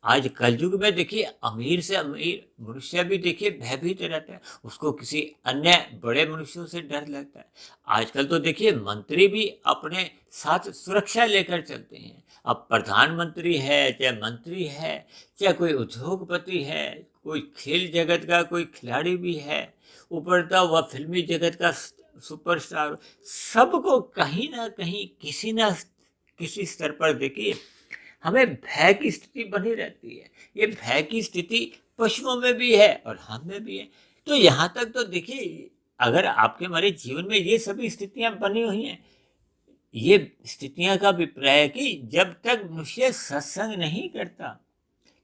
आज कलयुग में देखिए अमीर से अमीर मनुष्य भी देखिए भयभीत रहता है, उसको किसी अन्य बड़े मनुष्यों से डर लगता है। आजकल तो देखिए मंत्री भी अपने साथ सुरक्षा लेकर चलते हैं। अब प्रधानमंत्री है, चाहे मंत्री है, चाहे कोई उद्योगपति है, कोई खेल जगत का कोई खिलाड़ी भी है, उभरता हुआ फिल्मी जगत का सुपरस्टार, सबको कहीं ना कहीं किसी ना किसी स्तर पर देखिए हमें भय की स्थिति बनी रहती है। ये भय की स्थिति पशुओं में भी है और हम में भी है। तो यहाँ तक तो देखिए, अगर आपके हमारे जीवन में ये सभी स्थितियां बनी हुई हैं, ये स्थितियां का अभिप्राय है कि जब तक मनुष्य सत्संग नहीं करता,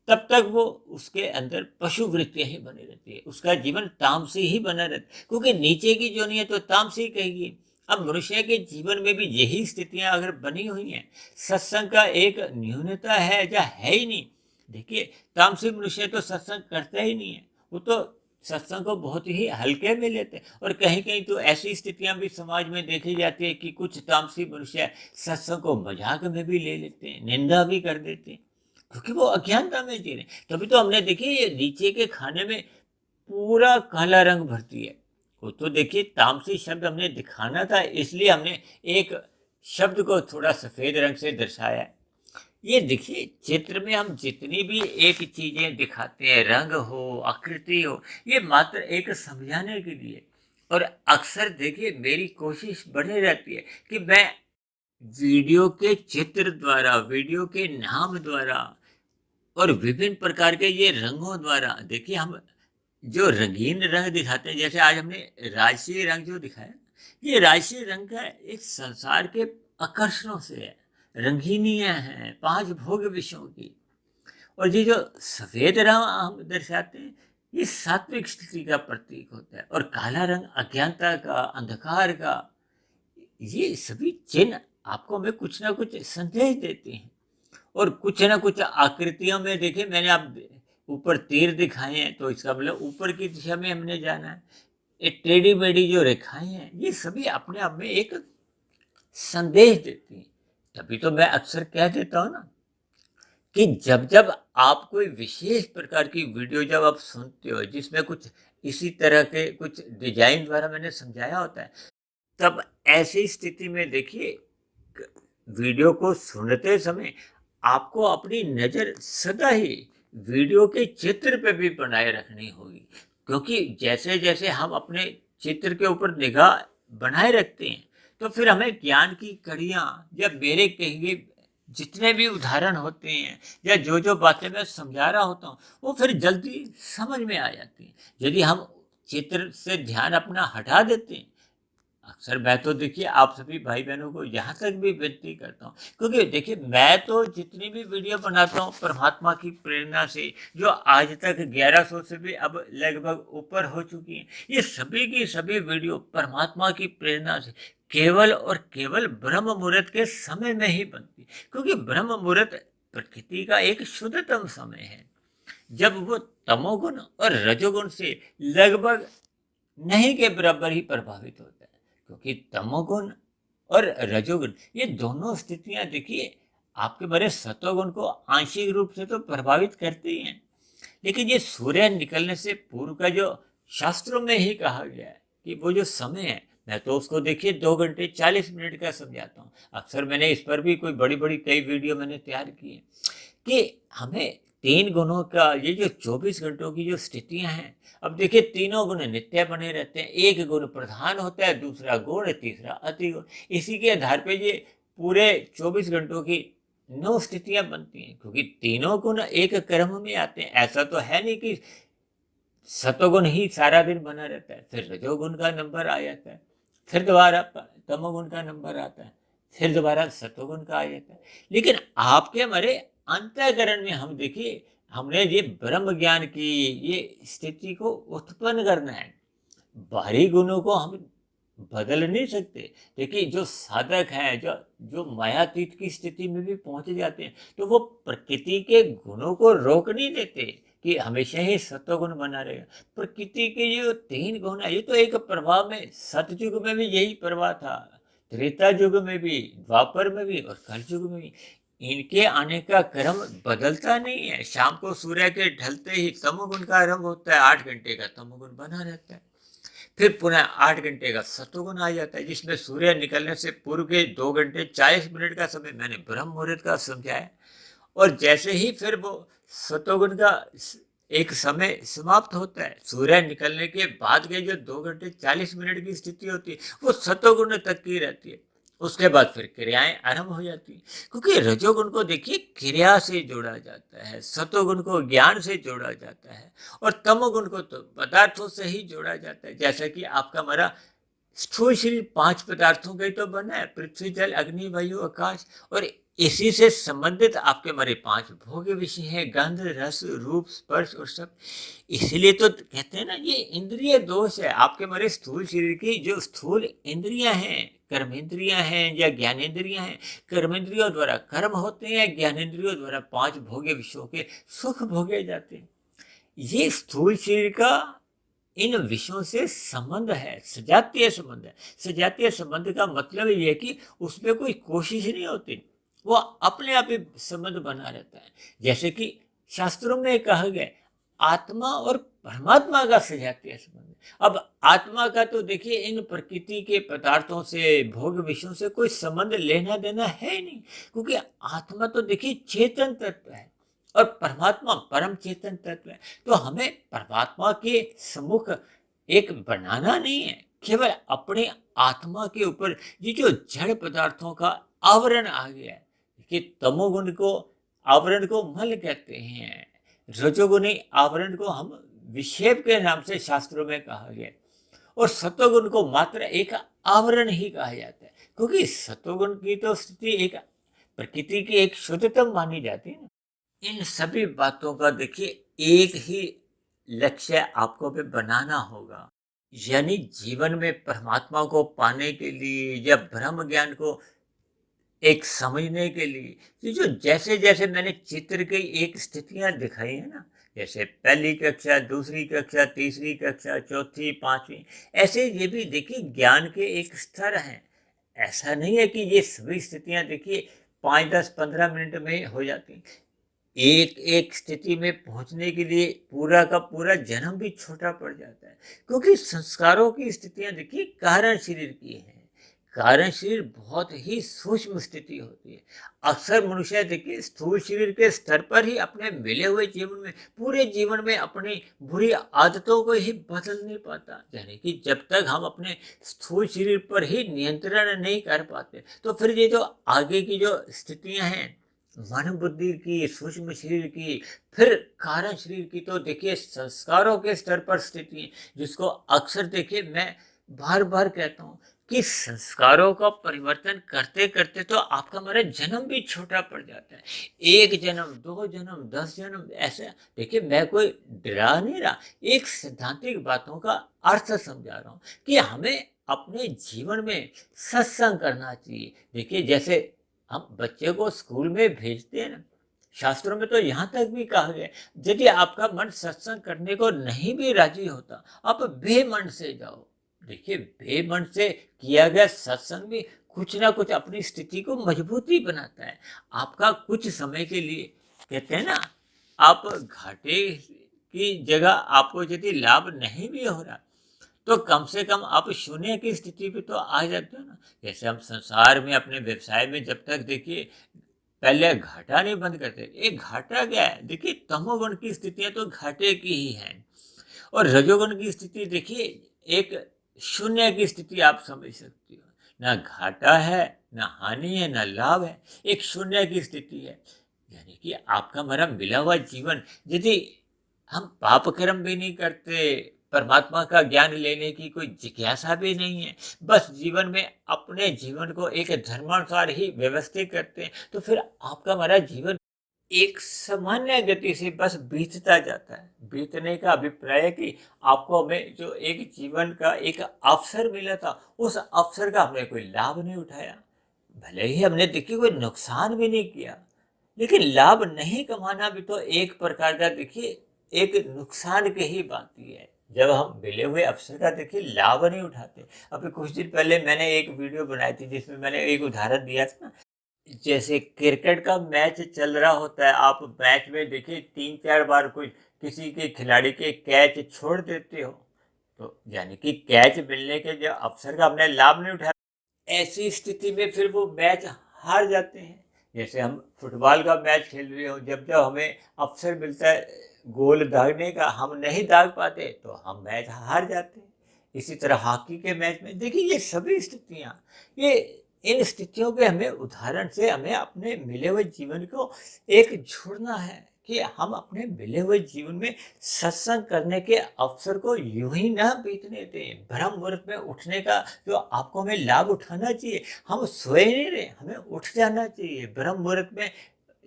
तब तक वो उसके अंदर पशु वृत्तियां ही बनी रहती है, उसका जीवन तामसी ही बना रहता है, क्योंकि नीचे की जो नहीं है तो तामसी कहेगी। अब मनुष्य के जीवन में भी यही स्थितियां अगर बनी हुई हैं, सत्संग का एक न्यूनता है या है ही नहीं। देखिए तामसी मनुष्य तो सत्संग करता ही नहीं है, वो तो सत्संग को बहुत ही हल्के में लेते हैं। और कहीं कहीं तो ऐसी स्थितियां भी समाज में देखी जाती है कि कुछ तामसी मनुष्य सत्संग को मजाक में भी ले लेते हैं, निंदा भी कर देते हैं, क्योंकि वो अज्ञानता में जी रहे हैं। तभी तो हमने देखिए ये नीचे के खाने में पूरा काला रंग भरती है। वो तो देखिए तामसी शब्द हमने दिखाना था, इसलिए हमने एक शब्द को थोड़ा सफेद रंग से दर्शाया है। ये देखिए चित्र में हम जितनी भी एक चीजें दिखाते हैं, रंग हो, आकृति हो, ये मात्र एक समझाने के लिए। और अक्सर देखिए मेरी कोशिश बनी रहती है कि मैं वीडियो के चित्र द्वारा, वीडियो के नाम द्वारा और विभिन्न प्रकार के ये रंगों द्वारा देखिए हम जो रंगीन रंग दिखाते हैं, जैसे आज हमने राजसी रंग जो दिखाया, ये राजसी रंग का एक संसार के आकर्षणों से है, रंगीनियां हैं 5 भोग विषयों की। और ये जो सफेद रंग हम दर्शाते हैं, ये सात्विक स्थिति का प्रतीक होता है। और काला रंग अज्ञानता का, अंधकार का। ये सभी चिन्ह आपको हमें कुछ ना कुछ संदेश देते हैं। और कुछ ना कुछ आकृतियों में देखिए, मैंने आप ऊपर तीर दिखाए हैं तो इसका मतलब ऊपर की दिशा में हमने जाना है। ये टेढ़ी मेढ़ी जो रेखाएं हैं, ये सभी अपने आप में एक संदेश देती हैं। तभी तो मैं अक्सर कह देता हूँ ना कि जब जब आप कोई विशेष प्रकार की वीडियो जब आप सुनते हो जिसमें कुछ इसी तरह के कुछ डिजाइन द्वारा मैंने समझाया होता है, तब ऐसी स्थिति में देखिए वीडियो को सुनते समय आपको अपनी नज़र सदा ही वीडियो के चित्र पे भी बनाए रखनी होगी, क्योंकि जैसे जैसे हम अपने चित्र के ऊपर निगाह बनाए रखते हैं तो फिर हमें ज्ञान की कड़ियाँ या मेरे कहिए जितने भी उदाहरण होते हैं या जो जो बातें मैं समझा रहा होता हूँ वो फिर जल्दी समझ में आ जाती हैं। यदि हम चित्र से ध्यान अपना हटा देते हैं, अक्सर मैं तो देखिए आप सभी भाई बहनों को यहाँ तक भी विनती करता हूँ, क्योंकि देखिए मैं तो जितनी भी वीडियो बनाता हूँ परमात्मा की प्रेरणा से, जो आज तक 1100 से भी अब लगभग ऊपर हो चुकी हैं, ये सभी की सभी वीडियो परमात्मा की प्रेरणा से केवल और केवल ब्रह्म मुहूर्त के समय में ही बनती, क्योंकि ब्रह्म मुहूर्त प्रकृति का एक शुद्धतम समय है, जब वो तमोगुण और रजोगुण से लगभग नहीं के बराबर ही प्रभावित होता है, क्योंकि तमोगुण और रजोगुण ये दोनों स्थितियां देखिए आपके बड़े सतोगुण को आंशिक रूप से तो प्रभावित करती ही हैं, लेकिन ये सूर्य निकलने से पूर्व का जो शास्त्रों में ही कहा गया है कि वो जो समय है, मैं तो उसको देखिए 2 घंटे 40 मिनट का समझाता हूँ। अक्सर मैंने इस पर भी कोई बड़ी बड़ी कई वीडियो मैंने तैयार की है कि हमें 3 गुणों का ये जो 24 घंटों की जो स्थितियां हैं, अब देखिए तीनों गुण नित्य बने रहते हैं, एक गुण प्रधान होता है, दूसरा गुण, तीसरा अति गुण। इसी के आधार पे ये पूरे 24 घंटों की 9 स्थितियां बनती हैं, क्योंकि तीनों गुण एक क्रम में आते हैं। ऐसा तो है नहीं कि सतोगुण ही सारा दिन बना रहता है, फिर रजोगुण का नंबर आ जाता है, फिर दोबारा तमोगुण का नंबर आता है, फिर दोबारा सतोगुण का आ जाता है। लेकिन आपके हमारे अंतःकरण में हम देखिए हमने ये ब्रह्म ज्ञान की ये स्थिति को उत्पन्न करना है। बाहरी गुणों को हम बदल नहीं सकते। देखिए जो साधक हैं, जो जो मायातीत की स्थिति में भी पहुंच जाते हैं, तो वो प्रकृति के गुणों को रोक नहीं देते कि हमेशा ही सत्वगुण बना रहेगा। प्रकृति के जो 3 गुण है, ये तो एक प्रवाह में, सतयुग में भी यही प्रवाह था, त्रेता युग में भी, द्वापर में भी और कलयुग में भी। इनके आने का क्रम बदलता नहीं है। शाम को सूर्य के ढलते ही तमोगुण का आरंभ होता है, 8 घंटे का तमोगुण बना रहता है, फिर पुनः 8 घंटे का सतोगुण आ जाता है, जिसमें सूर्य निकलने से पूर्व के 2 घंटे 40 मिनट का समय मैंने ब्रह्म मुहूर्त का समझाया। और जैसे ही फिर वो सतोगुण का एक समय समाप्त होता है, सूर्य निकलने के बाद के जो 2 घंटे 40 मिनट की स्थिति होती है वो सतोगुण तक की रहती है। उसके बाद फिर क्रियाएं आरंभ हो जाती हैं, क्योंकि रजोगुण को देखिए क्रिया से जोड़ा जाता है, सतोगुण को ज्ञान से जोड़ा जाता है और तमोगुण को तो पदार्थों से ही जोड़ा जाता है। जैसा कि आपका हमारा स्थूल शरीर 5 पदार्थों का ही तो बना है, पृथ्वी जल अग्नि वायु आकाश, और इसी से संबंधित आपके हमारे 5 भोग्य विषय हैं, गंध रस रूप स्पर्श और सब। इसीलिए तो कहते हैं ना ये इंद्रिय दोष है। आपके हमारे स्थूल शरीर की जो स्थूल इंद्रियां हैं, कर्मेंद्रियां हैं या ज्ञानेंद्रियां हैं, कर्मेंद्रियों द्वारा कर्म होते हैं, ज्ञानेंद्रियों द्वारा 5 भोग्य विषयों के सुख भोगे जाते हैं। ये स्थूल शरीर का इन विषयों से संबंध है, सजातीय संबंध है। सजातीय संबंध का मतलब ये है कि उसमें कोई कोशिश नहीं होती, वो अपने आप ही संबंध बना रहता है। जैसे कि शास्त्रों में कहा गया आत्मा और परमात्मा का सजातीय संबंध। अब आत्मा का तो देखिए इन प्रकृति के पदार्थों से, भोग विषयों से कोई संबंध लेना देना है ही नहीं, क्योंकि आत्मा तो देखिए चेतन तत्व है और परमात्मा परम चेतन तत्व है। तो हमें परमात्मा के सम्मुख एक बनाना नहीं है, केवल अपने आत्मा के ऊपर ये जो जड़ पदार्थों का आवरण आ गया है कि तमोगुण को आवरण को मल कहते हैं, रजोगुणी आवरण को हम विक्षेप के नाम से शास्त्रों में कहा गया, और सतोगुण को मात्र एक आवरण ही कहा जाता है, क्योंकि सतोगुण की तो स्थिति एक प्रकृति की एक शुद्धतम मानी जाती है ना। इन सभी बातों का देखिए एक ही लक्ष्य आपको भी बनाना होगा, यानी जीवन में परमात्मा को पाने के लिए या ब्रह्म ज्ञान को एक समझने के लिए ये जो जैसे जैसे मैंने चित्र की एक स्थितियां दिखाई है ना, जैसे पहली कक्षा, दूसरी कक्षा, तीसरी कक्षा, चौथी, पांचवी, ऐसे ये भी देखिए ज्ञान के एक स्तर हैं। ऐसा नहीं है कि ये सभी स्थितियां देखिए 5, 10, 15 मिनट में हो जाती हैं। एक एक स्थिति में पहुंचने के लिए पूरा का पूरा जन्म भी छोटा पड़ जाता है, क्योंकि संस्कारों की स्थितियां देखिए कारण शरीर की हैं। कारण शरीर बहुत ही सूक्ष्म स्थिति होती है। अक्सर मनुष्य देखिए स्थूल शरीर के स्तर पर ही अपने मिले हुए जीवन में, पूरे जीवन में अपनी बुरी आदतों को ही बदल नहीं पाता। यानी कि जब तक हम अपने स्थूल शरीर पर ही नियंत्रण नहीं कर पाते, तो फिर ये जो आगे की जो स्थितियां हैं, मन बुद्धि की, सूक्ष्म शरीर की, फिर कारण शरीर की, तो देखिए संस्कारों के स्तर पर स्थिति है, जिसको अक्सर देखिए मैं बार बार कहता हूँ कि संस्कारों का परिवर्तन करते करते तो आपका हमारा जन्म भी छोटा पड़ जाता है। 1 जन्म, 2 जन्म, 10 जन्म, ऐसा देखिए मैं कोई डरा नहीं रहा, एक सैद्धांतिक बातों का अर्थ समझा रहा हूँ कि हमें अपने जीवन में सत्संग करना चाहिए। देखिए जैसे हम बच्चे को स्कूल में भेजते हैं ना, शास्त्रों में तो यहाँ तक भी कहा गया है, यदि आपका मन सत्संग करने को नहीं भी राजी होता, आप बेमन से जाओ। देखिए बेमन से किया गया सत्संग भी कुछ ना कुछ अपनी स्थिति को मजबूती बनाता है। आपका कुछ समय के लिए, कहते हैं ना, आप घाटे की जगह आपको यदि लाभ नहीं भी हो रहा, तो कम से कम आप शून्य की स्थिति पे तो आ जाते हो ना। जैसे हम संसार में अपने व्यवसाय में जब तक देखिए पहले घाटा नहीं बंद करते, एक घाटा क्या है, देखिए तमोगुण की स्थितियां तो घाटे की ही हैं, और रजोगुण की स्थिति देखिए एक शून्य की स्थिति आप समझ सकती हो। ना घाटा है, ना हानि है, ना लाभ है, एक शून्य की स्थिति है। यानी कि आपका हमारा मिला हुआ जीवन, यदि हम पाप कर्म भी नहीं करते, परमात्मा का ज्ञान लेने की कोई जिज्ञासा भी नहीं है, बस जीवन में अपने जीवन को एक धर्मानुसार ही व्यवस्थित करते हैं, तो फिर आपका हमारा जीवन एक सामान्य गति से बस बीतता जाता है। बीतने का अभिप्राय है कि आपको हमें जो एक जीवन का एक अवसर मिला था, उस अवसर का हमने कोई लाभ नहीं उठाया। भले ही हमने देखिए कोई नुकसान भी नहीं किया, लेकिन लाभ नहीं कमाना भी तो एक प्रकार का देखिए एक नुकसान की ही बात ही है, जब हम मिले हुए अवसर का देखिए लाभ नहीं उठाते। अभी कुछ दिन पहले मैंने एक वीडियो बनाई थी, जिसमें मैंने एक उदाहरण दिया था ना, जैसे क्रिकेट का मैच चल रहा होता है, आप मैच में देखिए 3, 4 बार कोई किसी के खिलाड़ी के कैच छोड़ देते हो, तो यानी कि कैच मिलने के जो अवसर का हमने लाभ नहीं उठाया, ऐसी स्थिति में फिर वो मैच हार जाते हैं। जैसे हम फुटबॉल का मैच खेल रहे हो, जब जब हमें अवसर मिलता है गोल दागने का, हम नहीं दाग पाते तो हम मैच हार जाते हैं। इसी तरह हॉकी के मैच में देखिए ये सभी स्थितियाँ, ये इन स्थितियों के हमें उदाहरण से हमें अपने मिले हुए जीवन को एक जोड़ना है कि हम अपने मिले हुए जीवन में सत्संग करने के अवसर को यूं ही ना बीतने दें। ब्रह्म मुहूर्त में उठने का जो आपको हमें लाभ उठाना चाहिए, हम सोए नहीं रहे, हमें उठ जाना चाहिए। ब्रह्म मुहूर्त में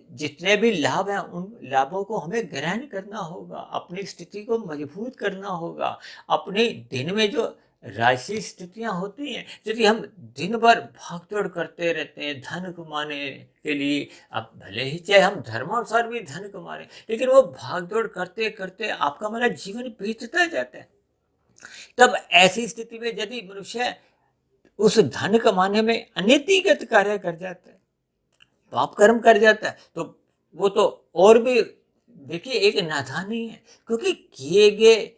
जितने भी लाभ हैं, उन लाभों को हमें ग्रहण करना होगा, अपनी स्थिति को मजबूत करना होगा। अपने दिन में जो राशि स्थितियां होती हैं, यदि हम दिन भर भागदौड़ करते रहते हैं धन कमाने के लिए, अब भले ही चाहे हम धर्मानुसार भी धन कमा रहे हैं, लेकिन वो भागदौड़ करते करते आपका हमारा जीवन बीतता जाता है। तब ऐसी स्थिति में यदि मनुष्य उस धन कमाने में अनैतिकगत कार्य कर जाता है, पाप कर्म कर जाता है, तो वो तो और भी देखिए एक नादानी है, क्योंकि किए गए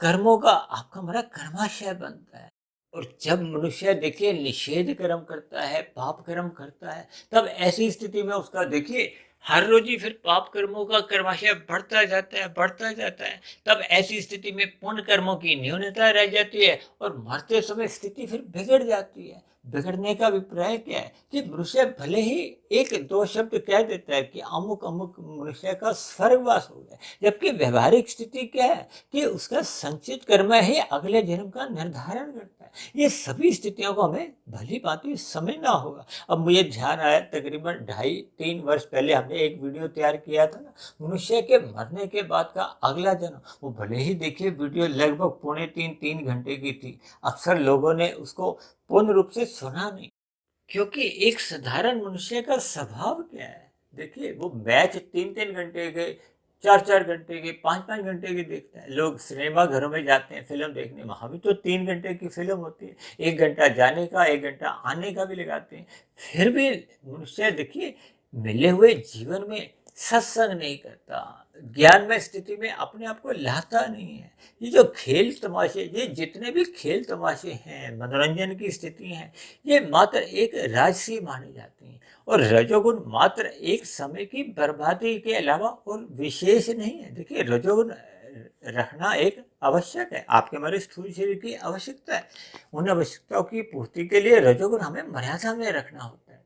कर्मों का आपका हमारा कर्माशय बनता है। और जब मनुष्य देखिए निषेध कर्म करता है, पाप कर्म करता है, तब ऐसी स्थिति में उसका देखिए हर रोज ही फिर पाप कर्मों का कर्माशय बढ़ता जाता है, बढ़ता जाता है। तब ऐसी स्थिति में पुण्य कर्मों की न्यूनता रह जाती है, और मरते समय स्थिति फिर बिगड़ जाती है। बिगड़ने का अभिप्राय क्या है कि मनुष्य भले ही 1, 2 शब्द कह देता है कि अमुक अमुक मनुष्य का स्वर्गवास हो गया, जबकि व्यवहारिक स्थिति क्या है कि उसका संचित कर्म ही अगले जन्म का निर्धारण करता है। ये सभी स्थितियों को हमें भली भांति समझना होगा। अब मुझे ध्यान आया, तकरीबन 2.5-3 वर्ष पहले हमने एक वीडियो तैयार किया था ना, मनुष्य के मरने के बाद का अगला जन्म। वो भले ही देखिए वीडियो लगभग 2.25-3 घंटे की थी, अक्सर लोगों ने उसको पूर्ण रूप से सुना नहीं, क्योंकि एक साधारण मनुष्य का स्वभाव क्या है, देखिए वो मैच 3-3 घंटे के 4-4 घंटे की, 5-5 घंटे की देखते हैं। लोग सिनेमा घरों में जाते हैं फिल्म देखने, वहाँ भी तो 3 घंटे की फिल्म होती है। 1 घंटा जाने का, 1 घंटा आने का भी लगाते हैं। फिर भी मनुष्य देखिए मिले हुए जीवन में सत्संग नहीं करता, ज्ञान में स्थिति में अपने आप को लाता नहीं है। ये जो खेल तमाशे, ये जितने भी खेल तमाशे हैं, मनोरंजन की स्थिति हैं, ये मात्र एक राजसी मानी जाती हैं। और रजोगुण मात्र एक समय की बर्बादी के अलावा और विशेष नहीं है। देखिए रजोगुण रखना एक आवश्यक है, आपके हमारे स्थूल शरीर की आवश्यकता है। उन आवश्यकताओं की पूर्ति के लिए रजोगुण हमें मर्यादा में रखना होता है।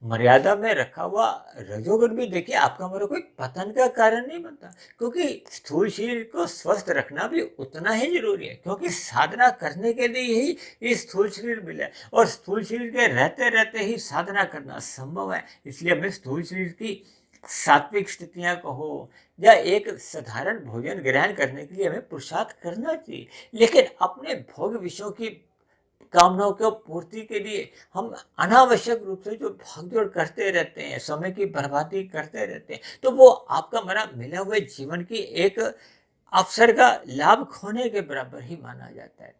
मर्यादा में रखा हुआ रजोगुण भी देखिए आपका हमारा कोई पतन का कारण नहीं बनता, क्योंकि स्थूल शरीर को स्वस्थ रखना भी उतना ही जरूरी है, क्योंकि साधना करने के लिए ही ये स्थूल शरीर मिला है, और स्थूल शरीर के रहते रहते ही साधना करना संभव है। इसलिए हमें स्थूल शरीर की सात्विक स्थितियां कहो या एक साधारण भोजन ग्रहण करने के लिए हमें पुरुषार्थ करना चाहिए, लेकिन अपने भोग विषयों की कामनाओं की पूर्ति के लिए हम अनावश्यक रूप से जो भागदौड़ करते रहते हैं, समय की बर्बादी करते रहते हैं, तो वो आपका हमारा मिला हुए जीवन की एक अवसर का लाभ खोने के बराबर ही माना जाता है।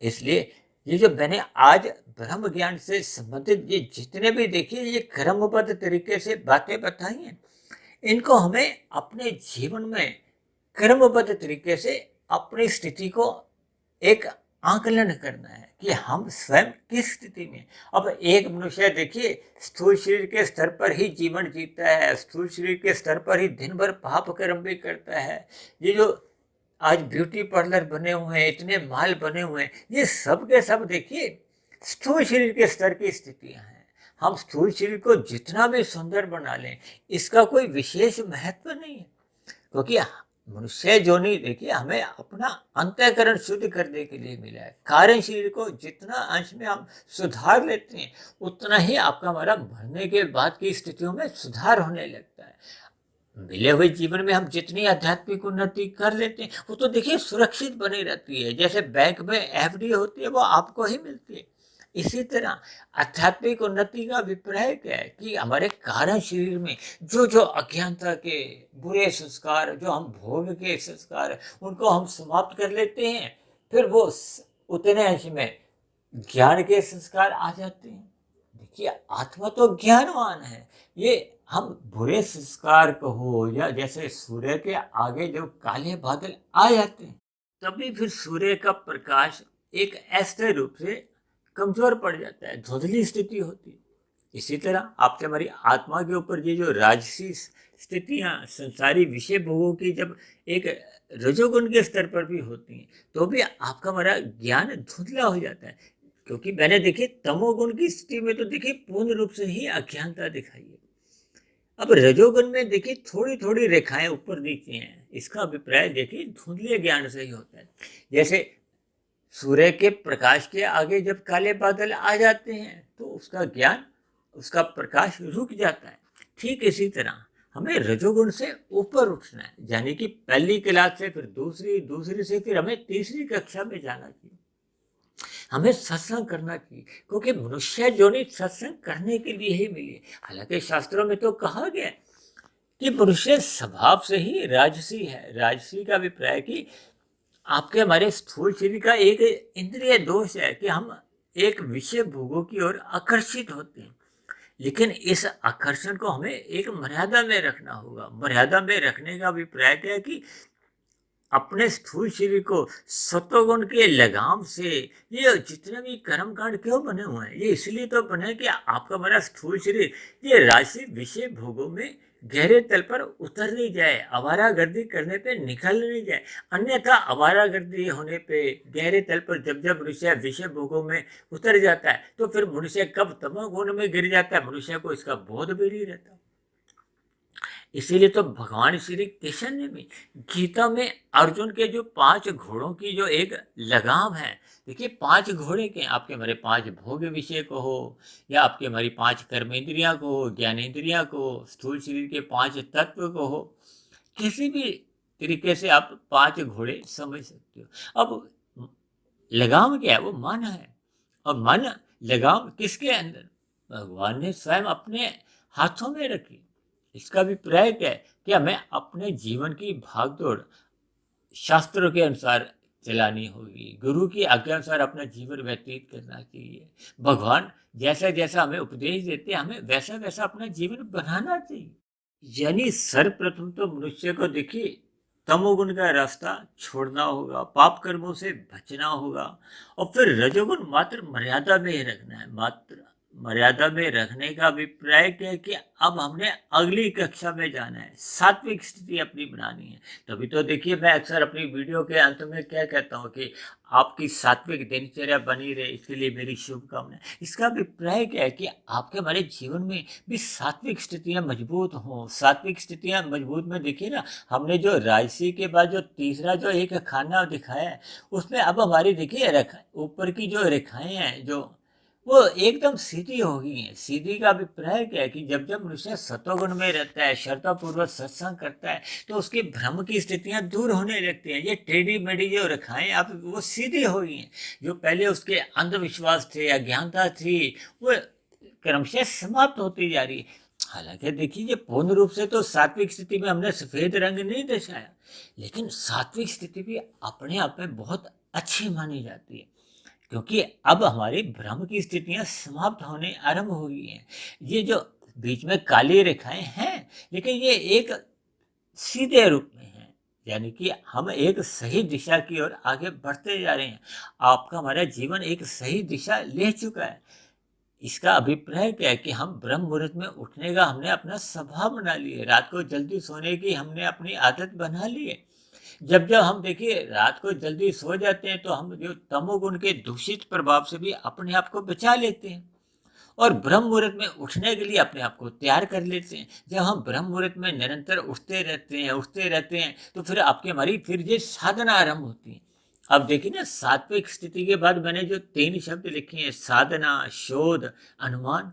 इसलिए ये जो मैंने आज ब्रह्म ज्ञान से संबंधित ये जितने भी देखिए ये क्रमबद्ध तरीके से बातें बताई हैं, इनको हमें अपने जीवन में क्रमबद्ध तरीके से अपनी स्थिति को एक आकलन करना है कि हम स्वयं किस स्थिति में। अब एक मनुष्य देखिए स्थूल शरीर के स्तर पर ही जीवन जीता है, स्थूल शरीर के स्तर पर ही दिन भर पाप कर्म भी करता है। ये जो आज ब्यूटी पार्लर बने हुए हैं, इतने माल बने हुए हैं, ये सब के सब देखिए स्थूल शरीर के स्तर की स्थितियां हैं। हम स्थूल शरीर को जितना भी सुंदर बना लें, इसका कोई विशेष महत्व नहीं है, क्योंकि मनुष्य जोनि देखिए हमें अपना अंतःकरण शुद्ध करने के लिए मिला है। कारण शरीर को जितना अंश में हम सुधार लेते हैं, उतना ही आपका हमारा मरने के बाद की स्थितियों में सुधार होने लगता है। मिले हुए जीवन में हम जितनी आध्यात्मिक उन्नति कर लेते हैं, वो तो देखिए सुरक्षित बनी रहती है। जैसे बैंक में एफडी होती है, वो आपको ही मिलती है। इसी तरह आध्यात्मिक उन्नति का अभिप्राय क्या है कि हमारे कारण शरीर में जो जो अज्ञानता के बुरे संस्कार, जो हम भोग के संस्कार, उनको हम समाप्त कर लेते हैं। फिर वो उतने अंश में ज्ञान के संस्कार आ जाते हैं। देखिए आत्मा तो ज्ञानवान है। ये हम बुरे संस्कार कहो या जैसे सूर्य के आगे जब काले बादल आ जाते हैं, तभी फिर सूर्य का प्रकाश एक ऐसे रूप से कमजोर पड़ जाता है, धुंधली स्थिति होती है। इसी तरह आपके हमारी आत्मा के ऊपर ये जो राजसी स्थितियां, संसारी विषय भोगों की जब एक रजोगुण के स्तर पर भी होती हैं, तो भी आपका हमारा ज्ञान धुंधला हो जाता है। क्योंकि मैंने देखिए तमोगुण की स्थिति में तो देखिए पूर्ण रूप से ही अज्ञानता दिखाई है। अब रजोगुण में देखिए थोड़ी थोड़ी रेखाएं ऊपर नीचे हैं, इसका अभिप्राय देखिए धुंधले ज्ञान से ही होता है। जैसे सूर्य के प्रकाश के आगे जब काले बादल आ जाते हैं, तो उसका ज्ञान, उसका प्रकाश रुक जाता है। ठीक इसी तरह हमें रजोगुण से ऊपर उठना है, यानी कि पहली क्लास से फिर दूसरी, दूसरी से फिर हमें तीसरी कक्षा में जाना चाहिए। हमें सत्संग करना चाहिए, क्योंकि मनुष्य जोनि सत्संग करने के लिए ही मिली है। हालांकि शास्त्रों में तो कहा गया है कि मनुष्य स्वभाव से ही राजसी है। राजसी का अभिप्राय कि आपके हमारे स्थूल शरीर का एक इंद्रिय दोष है कि हम एक विषय भोगों की ओर आकर्षित होते हैं, लेकिन इस आकर्षण को हमें एक मर्यादा में रखना होगा। मर्यादा में रखने का अभिप्राय क्या है कि अपने स्थूल शरीर को सत्वगुण के लगाम से, ये जितने भी कर्म कांड क्यों बने हुए हैं, ये इसलिए तो बने कि आपका हमारा स्थूल शरीर ये राशि विषय भोगों में गहरे तल पर उतर नहीं जाए, आवारागर्दी करने पे निकल नहीं जाए। अन्यथा आवारागर्दी होने पे गहरे तल पर जब जब मनुष्य विषय भोगों में उतर जाता है, तो फिर मनुष्य कब तमोगुण में गिर जाता है, मनुष्य को इसका बोध भी नहीं रहता। इसीलिए तो भगवान श्री कृष्ण ने भी गीता में अर्जुन के जो 5 घोड़ों की जो एक लगाम है, देखिए 5 घोड़े के, आपके हमारे 5 भोग विषय को हो या आपके हमारी 5 कर्मेंद्रियां को हो, ज्ञानेंद्रियां को हो, स्थूल शरीर के 5 तत्व को हो, किसी भी तरीके से आप 5 घोड़े समझ सकते हो। अब लगाम क्या है? वो मन है। और मन लगाम किसके अंदर? भगवान ने स्वयं अपने हाथों में रखी। इसका अभिप्राय क्या है कि हमें अपने जीवन की भागदौड़ शास्त्रों के अनुसार चलानी होगी, गुरु की आज्ञा अनुसार अपना जीवन व्यतीत करना चाहिए। भगवान जैसा जैसा हमें उपदेश देते हैं, हमें वैसा वैसा अपना जीवन बनाना चाहिए। यानी सर्वप्रथम तो मनुष्य को देखिए तमोगुण का रास्ता छोड़ना होगा, पाप कर्मों से बचना होगा, और फिर रजोगुण मात्र मर्यादा में ही रखना है। मात्र मर्यादा में रखने का अभिप्राय क्या है कि अब हमने अगली कक्षा में जाना है, सात्विक स्थिति अपनी बनानी है। तभी तो देखिए मैं अक्सर अपनी वीडियो के अंत में क्या कहता हूँ कि आपकी सात्विक दिनचर्या बनी रहे, इसके लिए मेरी शुभकामनाएं। इसका अभिप्राय क्या है कि आपके हमारे जीवन में भी सात्विक स्थितियां मजबूत हों। सात्विक स्थितियां मजबूत में देखिए ना, हमने जो राजसी के बाद जो तीसरा जो एक खाना दिखाया है, उसमें अब हमारी देखिए ऊपर की जो रेखाएं हैं जो वो एकदम सीधी हो गई हैं। सीधी का अभिप्राय क्या है कि जब जब मनुष्य सतोगुण में रहता है, श्रद्धापूर्वक सत्संग करता है, तो उसके भ्रम की स्थितियां दूर होने लगती हैं। ये टेढ़ी मेढ़ी जो रेखाएं अब वो सीधी हो गई हैं। जो पहले उसके अंधविश्वास थे, अज्ञानता थी, वो क्रमशः समाप्त होती जा रही है। हालांकि देखिए ये पूर्ण रूप से तो सात्विक स्थिति में हमने सफेद रंग नहीं दर्शाया, लेकिन सात्विक स्थिति भी अपने आप में बहुत अच्छी मानी जाती है, क्योंकि अब हमारी भ्रम की स्थितियां समाप्त होने आरंभ हो गई हैं। ये जो बीच में काली रेखाएं हैं, लेकिन ये एक सीधे रूप में है, यानी कि हम एक सही दिशा की ओर आगे बढ़ते जा रहे हैं। आपका हमारा जीवन एक सही दिशा ले चुका है। इसका अभिप्राय क्या है कि हम ब्रह्म मुहूर्त में उठने का हमने अपना स्वभाव बना लिए, रात को जल्दी सोने की हमने अपनी आदत बना ली है। जब जब हम देखिए रात को जल्दी सो जाते हैं, तो हम जो तमोगुण के दूषित प्रभाव से भी अपने आप को बचा लेते हैं, और ब्रह्म मुहूर्त में उठने के लिए अपने आप को तैयार कर लेते हैं। जब हम ब्रह्म मुहूर्त में निरंतर उठते रहते हैं, तो फिर आपकी हमारी फिर ये साधना आरंभ होती है। अब देखिए ना, सात्विक स्थिति के बाद मैंने जो 3 शब्द लिखे हैं, साधना, शोध, अनुमान,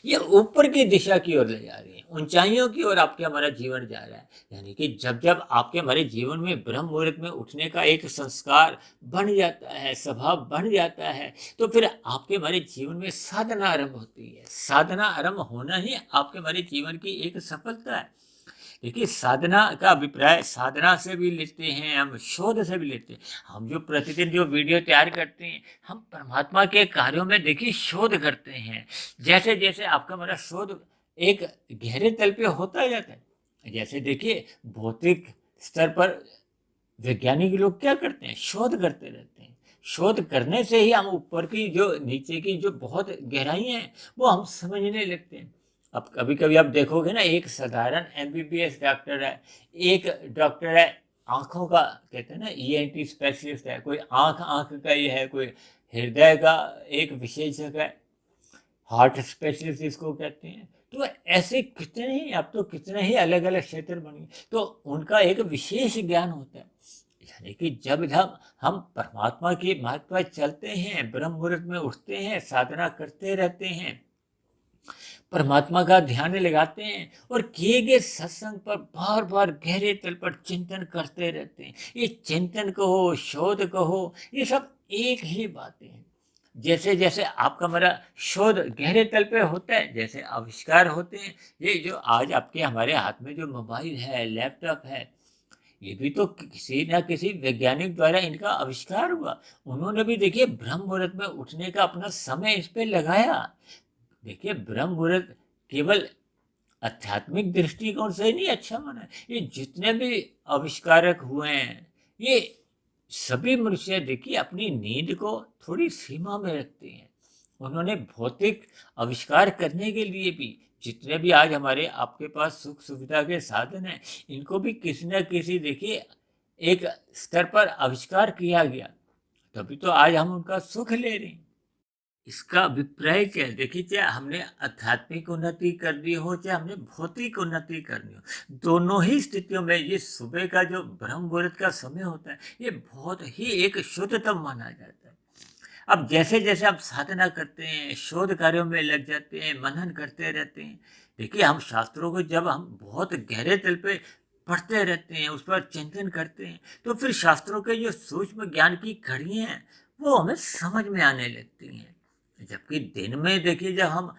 ये ऊपर की दिशा की ओर ले जा रही है, ऊंचाइयों की ओर आपके हमारा जीवन जा रहा है। यानी कि जब जब आपके हमारे जीवन में ब्रह्म मुहूर्त में उठने का एक संस्कार बन जाता है, स्वभाव बन जाता है, तो फिर आपके हमारे जीवन में साधना आरंभ होती है। साधना आरंभ होना ही आपके हमारे जीवन की एक सफलता है। देखिए साधना का अभिप्राय साधना से भी लेते हैं, हम शोध से भी लेते हैं। हम जो प्रतिदिन जो वीडियो तैयार करते हैं, हम परमात्मा के कार्यों में देखिए शोध करते हैं। जैसे जैसे आपका हमारा शोध एक गहरे तल पे होता जाता है, जैसे देखिए भौतिक स्तर पर वैज्ञानिक लोग क्या करते हैं, शोध करते रहते हैं। शोध करने से ही हम ऊपर की जो नीचे की जो बहुत गहराइयाँ हैं वो हम समझने लगते हैं। अब कभी कभी आप देखोगे ना, एक साधारण एमबीबीएस डॉक्टर है, एक डॉक्टर है आंखों का, कहते हैं ना ईएनटी स्पेशलिस्ट है, कोई आंख आंख का ही है, कोई हृदय का एक विशेषज्ञ है, हार्ट स्पेशलिस्ट जिसको कहते हैं। तो ऐसे कितने ही, अब तो कितने ही अलग अलग क्षेत्र बन गए, तो उनका एक विशेष ज्ञान होता है। यानी कि जब जब हम परमात्मा के मार्ग पर चलते हैं, ब्रह्म मुहूर्त में उठते हैं, साधना करते रहते हैं, परमात्मा का ध्यान लगाते हैं, और किए गए सत्संग पर बार बार गहरे तल पर चिंतन करते रहते हैं। ये चिंतन कहो, शोध कहो, ये सब एक ही बातें हैं। जैसे जैसे आपका मेरा शोध गहरे तल पे होता है, जैसे आविष्कार होते हैं, ये जो आज आपके हमारे हाथ में जो मोबाइल है, लैपटॉप है, ये भी तो किसी ना किसी वैज्ञानिक द्वारा इनका आविष्कार हुआ। उन्होंने भी देखिए ब्रह्म मुहूर्त में उठने का अपना समय इस पे लगाया। देखिए ब्रह्म मुहूर्त केवल आध्यात्मिक दृष्टिकोण से नहीं अच्छा माना है। ये जितने भी आविष्कारक हुए हैं, ये सभी मनुष्य देखिए अपनी नींद को थोड़ी सीमा में रखते हैं। उन्होंने भौतिक आविष्कार करने के लिए भी, जितने भी आज हमारे आपके पास सुख सुविधा के साधन हैं, इनको भी किसी न किसी देखिए एक स्तर पर आविष्कार किया गया, तभी तो आज हम उनका सुख ले रहे हैं। इसका अभिप्राय क्या है, देखिए चाहे हमने आध्यात्मिक उन्नति करनी हो, चाहे हमने भौतिक उन्नति करनी हो, दोनों ही स्थितियों में ये सुबह का जो ब्रह्म मुहूर्त का समय होता है, ये बहुत ही एक शुद्धतम माना जाता है। अब जैसे जैसे आप साधना करते हैं, शोध कार्यों में लग जाते हैं, मनन करते रहते हैं, देखिए हम शास्त्रों को जब हम बहुत गहरे तल पे पढ़ते रहते हैं, उस पर चिंतन करते हैं, तो फिर शास्त्रों के जो सूक्ष्म ज्ञान की कड़ियाँ हैं वो हमें समझ में आने लगती हैं। जबकि दिन में देखिए जब हम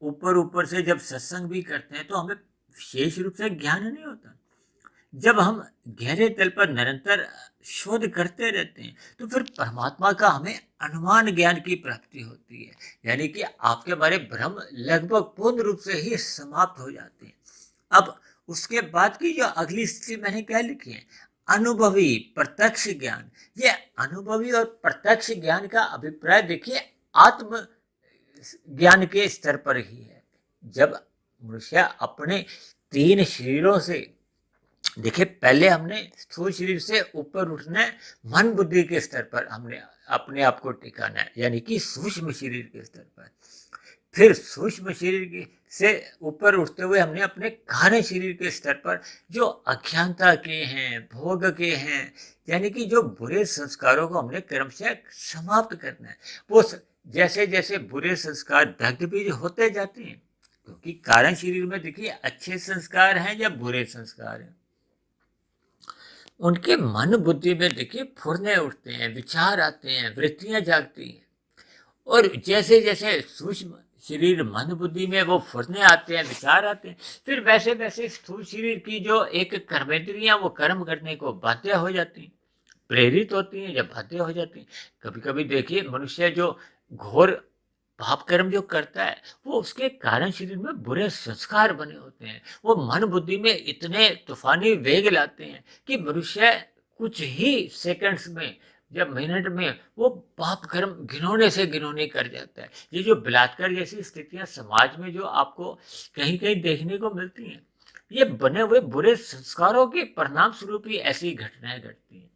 ऊपर ऊपर से जब सत्संग भी करते हैं तो हमें विशेष रूप से ज्ञान नहीं होता। जब हम गहरे तल पर निरंतर शोध करते रहते हैं तो फिर परमात्मा का हमें अनुमान ज्ञान की प्राप्ति होती है, यानी कि आपके हमारे भ्रम लगभग पूर्ण रूप से ही समाप्त हो जाते हैं। अब उसके बाद की जो अगली स्थिति मैंने क्या लिखी है, अनुभवी प्रत्यक्ष ज्ञान। ये अनुभवी और प्रत्यक्ष ज्ञान का अभिप्राय देखिए आत्म ज्ञान के स्तर पर ही है। जब मनुष्य अपने तीन शरीरों से, देखिए पहले हमने स्थूल शरीर से ऊपर उठना है, मन बुद्धि के स्तर पर हमने अपने आप को टिकाना है, यानी कि सूक्ष्म शरीर के स्तर पर। फिर सूक्ष्म शरीर से ऊपर उठते हुए हमने अपने कार्य शरीर के स्तर पर जो अज्ञानता के हैं, भोग के हैं, यानी कि जो बुरे संस्कारों को हमने क्रमशः समाप्त करना है। वो जैसे जैसे बुरे संस्कार दग्ध भी होते जाते हैं, क्योंकि कारण शरीर में देखिए अच्छे संस्कार हैं या बुरे संस्कार हैं, उनके मन बुद्धि में देखिए फुरने उठते हैं, विचार आते हैं, वृत्तियां जागती हैं। और जैसे जैसे सूक्ष्म शरीर मन बुद्धि में वो फुरने आते हैं, विचार आते हैं, फिर वैसे वैसे स्थूल शरीर की जो एक कर्मेंद्रियां वो कर्म करने को बाध्य हो जाती हैं, प्रेरित होती हैं या बाध्य हो जाती हैं। कभी कभी देखिए मनुष्य जो घोर पाप कर्म जो करता है वो उसके कारण शरीर में बुरे संस्कार बने होते हैं, वो मन बुद्धि में इतने तूफानी वेग लाते हैं कि मनुष्य कुछ ही सेकंड्स में या मिनट में वो पाप कर्म घिनौने से घिनौने कर जाता है। ये जो बलात्कार जैसी स्थितियां समाज में जो आपको कहीं कहीं देखने को मिलती हैं, ये बने हुए बुरे संस्कारों के परिणाम स्वरूप ही ऐसी घटनाएं घटती हैं।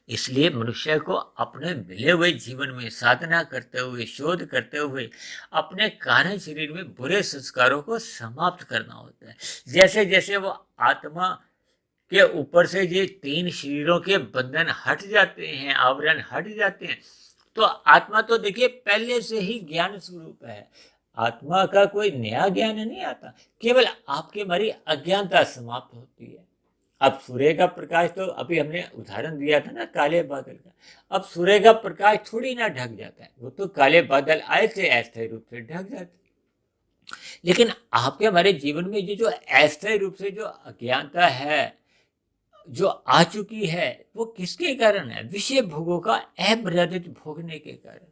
इसलिए मनुष्य को अपने मिले हुए जीवन में साधना करते हुए, शोध करते हुए अपने कारण शरीर में बुरे संस्कारों को समाप्त करना होता है। जैसे जैसे वो आत्मा के ऊपर से ये तीन शरीरों के बंधन हट जाते हैं, आवरण हट जाते हैं, तो आत्मा तो देखिए पहले से ही ज्ञान स्वरूप है। आत्मा का कोई नया ज्ञान नहीं आता, केवल आपके हमारी अज्ञानता समाप्त होती है। अब सूर्य का प्रकाश तो अभी हमने उदाहरण दिया था ना काले बादल का, अब सूर्य का प्रकाश थोड़ी ना ढक जाता है, वो तो काले बादल आए थे अस्थायी रूप से ढक जाते। लेकिन आपके हमारे जीवन में ये जो अस्थायी रूप से जो अज्ञानता है जो आ चुकी है, वो किसके कारण है? विषय भोगों का अमर्यादित भोगने के कारण।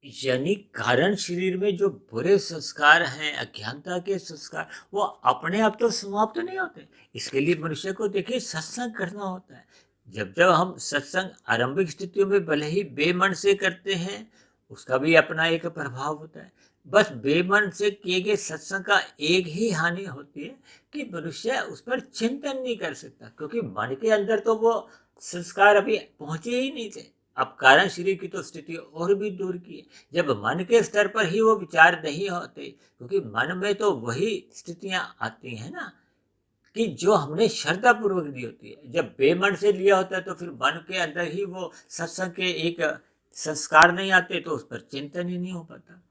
यानी कारण शरीर में जो बुरे संस्कार हैं, अज्ञानता के संस्कार, वो अपने आप तो समाप्त नहीं होते। इसके लिए मनुष्य को देखिए सत्संग करना होता है। जब जब हम सत्संग आरंभिक स्थितियों में भले ही बेमन से करते हैं, उसका भी अपना एक प्रभाव होता है। बस बेमन से किए गए सत्संग का एक ही हानि होती है कि मनुष्य उस पर चिंतन नहीं कर सकता, क्योंकि मन के अंदर तो वो संस्कार अभी पहुंचे ही नहीं थे। अब कारण शरीर की तो स्थिति और भी दूर की है, जब मन के स्तर पर ही वो विचार नहीं होते, क्योंकि मन में तो वही स्थितियां आती हैं ना कि जो हमने श्रद्धा पूर्वक दी होती है। जब बेमन से लिया होता है तो फिर मन के अंदर ही वो सत्संग के एक संस्कार नहीं आते, तो उस पर चिंतन ही नहीं हो पाता।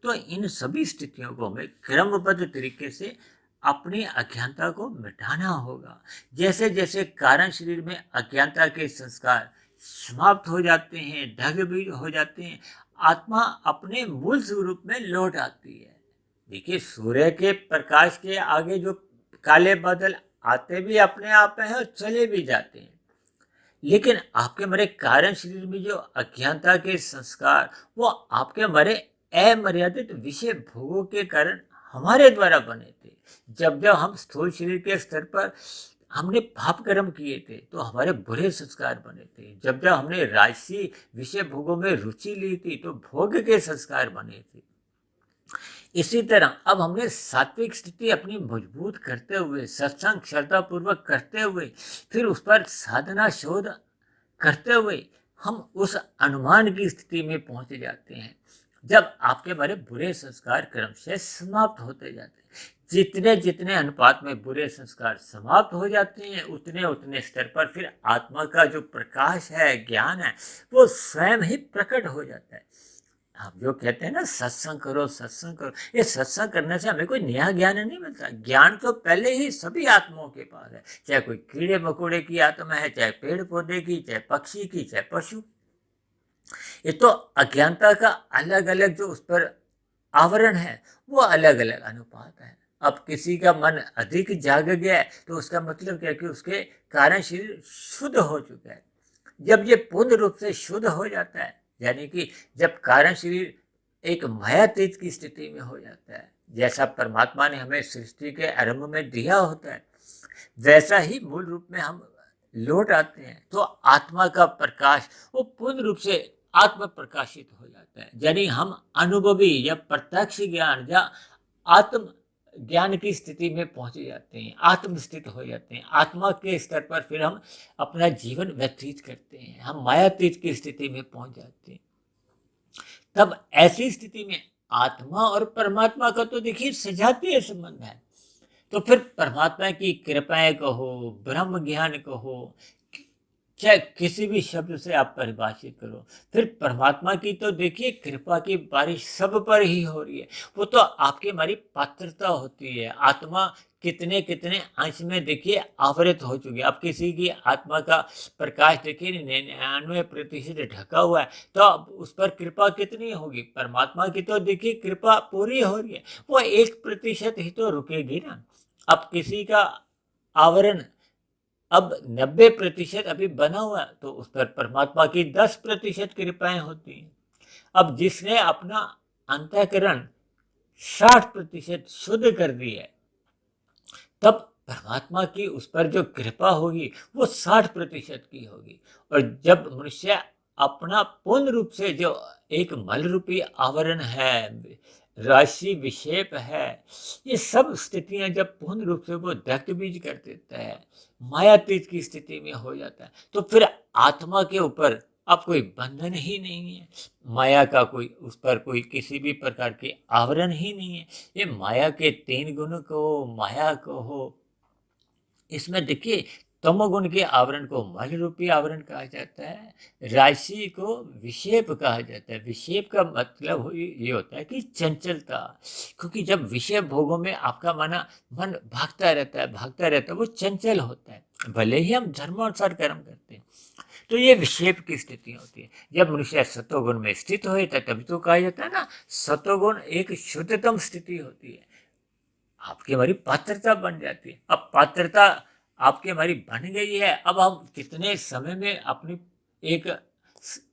तो इन सभी स्थितियों को हमें क्रमबद्ध तरीके से अपनी अज्ञानता को मिटाना होगा। जैसे जैसे कारण शरीर में अज्ञानता के संस्कार समाप्त हो जाते हैं, ढग भी हो जाते हैं, आत्मा अपने मूल स्वरूप में लौट आती है। देखिए सूर्य के प्रकाश के आगे जो काले बादल आते भी अपने आप हैं और चले भी जाते हैं, लेकिन आपके हमारे कारण शरीर में जो अज्ञानता के संस्कार, वो आपके हमारे अमर्यादित विषय भोगों के कारण हमारे द्वारा बने थे। जब जब हम स्थूल शरीर के स्तर पर हमने पाप कर्म किए थे तो हमारे बुरे संस्कार बने थे। जब जब हमने राजसी विषय भोगों में रुचि ली थी तो भोग के संस्कार बने थे। इसी तरह अब हमने सात्विक स्थिति अपनी मजबूत करते हुए, सत्संग श्रद्धा पूर्वक करते हुए, फिर उस पर साधना शोध करते हुए हम उस अनुमान की स्थिति में पहुंच जाते हैं, जब आपके बड़े बुरे संस्कार क्रमशः समाप्त होते जाते हैं। जितने जितने अनुपात में बुरे संस्कार समाप्त हो जाते हैं, उतने उतने स्तर पर फिर आत्मा का जो प्रकाश है, ज्ञान है, वो स्वयं ही प्रकट हो जाता है। हम जो कहते हैं ना सत्संग करो, सत्संग करो, ये सत्संग करने से हमें कोई नया ज्ञान नहीं मिलता। ज्ञान तो पहले ही सभी आत्माओं के पास है, चाहे कोई कीड़े मकोड़े की आत्मा है, चाहे पेड़ पौधे की, चाहे पक्षी की, चाहे पशु। ये तो अज्ञानता का अलग अलग जो उस पर आवरण है वो अलग अलग अनुपात है। अब किसी का मन अधिक जाग गया है तो उसका मतलब क्या है कि उसके कारण शरीर शुद्ध हो चुका है। जब ये पूर्ण रूप से शुद्ध हो जाता है, यानी कि जब कारण शरीर एक मायातीत की स्थिति में हो जाता है, जैसा परमात्मा ने हमें सृष्टि के आरंभ में दिया होता है, वैसा ही मूल रूप में हम लौट आते हैं तो आत्मा का प्रकाश वो पूर्ण रूप से आत्म प्रकाशित हो जाता है। यानी हम अनुभवी या प्रत्यक्ष ज्ञान या आत्म ज्ञान की स्थिति में पहुंच जाते हैं, आत्मस्थित हो जाते हैं। आत्मा के स्तर पर फिर हम अपना जीवन व्यतीत करते हैं, हम मायातीत की स्थिति में पहुंच जाते हैं। तब ऐसी स्थिति में आत्मा और परमात्मा का तो देखिए सजातीय संबंध है। तो फिर परमात्मा की कृपाएं कहो, ब्रह्म ज्ञान कहो, चाहे किसी भी शब्द से आप परिभाषित करो, फिर परमात्मा की तो देखिए कृपा की बारिश सब पर ही हो रही है। वो तो आपकी हमारी पात्रता होती है। आत्मा कितने कितने अंश में देखिए आवृत हो चुकी है। अब किसी की आत्मा का प्रकाश देखिए 99% ढका हुआ है, तो अब उस पर कृपा कितनी होगी? परमात्मा की तो देखिए कृपा पूरी हो रही है, वो 1% ही तो रुकेगी ना। अब किसी का आवरण अब 90% अभी बना हुआ है तो उस पर परमात्मा की 10% कृपाएं होती हैं। अब जिसने अपना अंतःकरण 60% शुद्ध कर दी है, तब परमात्मा की उस पर जो कृपा होगी वो 60% की होगी। और जब मनुष्य अपना पूर्ण रूप से जो एक मल रूपी आवरण है, राशि विक्षेप है, ये सब स्थितियां जब पूर्ण रूप से वो दग्ध बीज कर देता है, मायातीत की स्थिति में हो जाता है, तो फिर आत्मा के ऊपर अब कोई बंधन ही नहीं है। माया का कोई उस पर कोई किसी भी प्रकार के आवरण ही नहीं है। ये माया के 3 गुण को माया को हो, इसमें देखिए तमोगुण के आवरण को मल रूपी आवरण कहा जाता है, राशि को विक्षेप कहा जाता है। विक्षेप का मतलब ये होता है कि चंचलता, क्योंकि जब विषय भोगों में आपका मन भागता रहता है, वो चंचल होता है। भले ही हम धर्मानुसार कर्म करते हैं, तो ये विक्षेप की स्थिति होती है। जब मनुष्य सतोगुण में स्थित होता है तभी तो कहा जाता है ना, सतोगुण एक शुद्धतम स्थिति होती है। आपकी हमारी पात्रता बन जाती है। अब पात्रता आपकी हमारी बन गई है, अब हम कितने समय में अपनी एक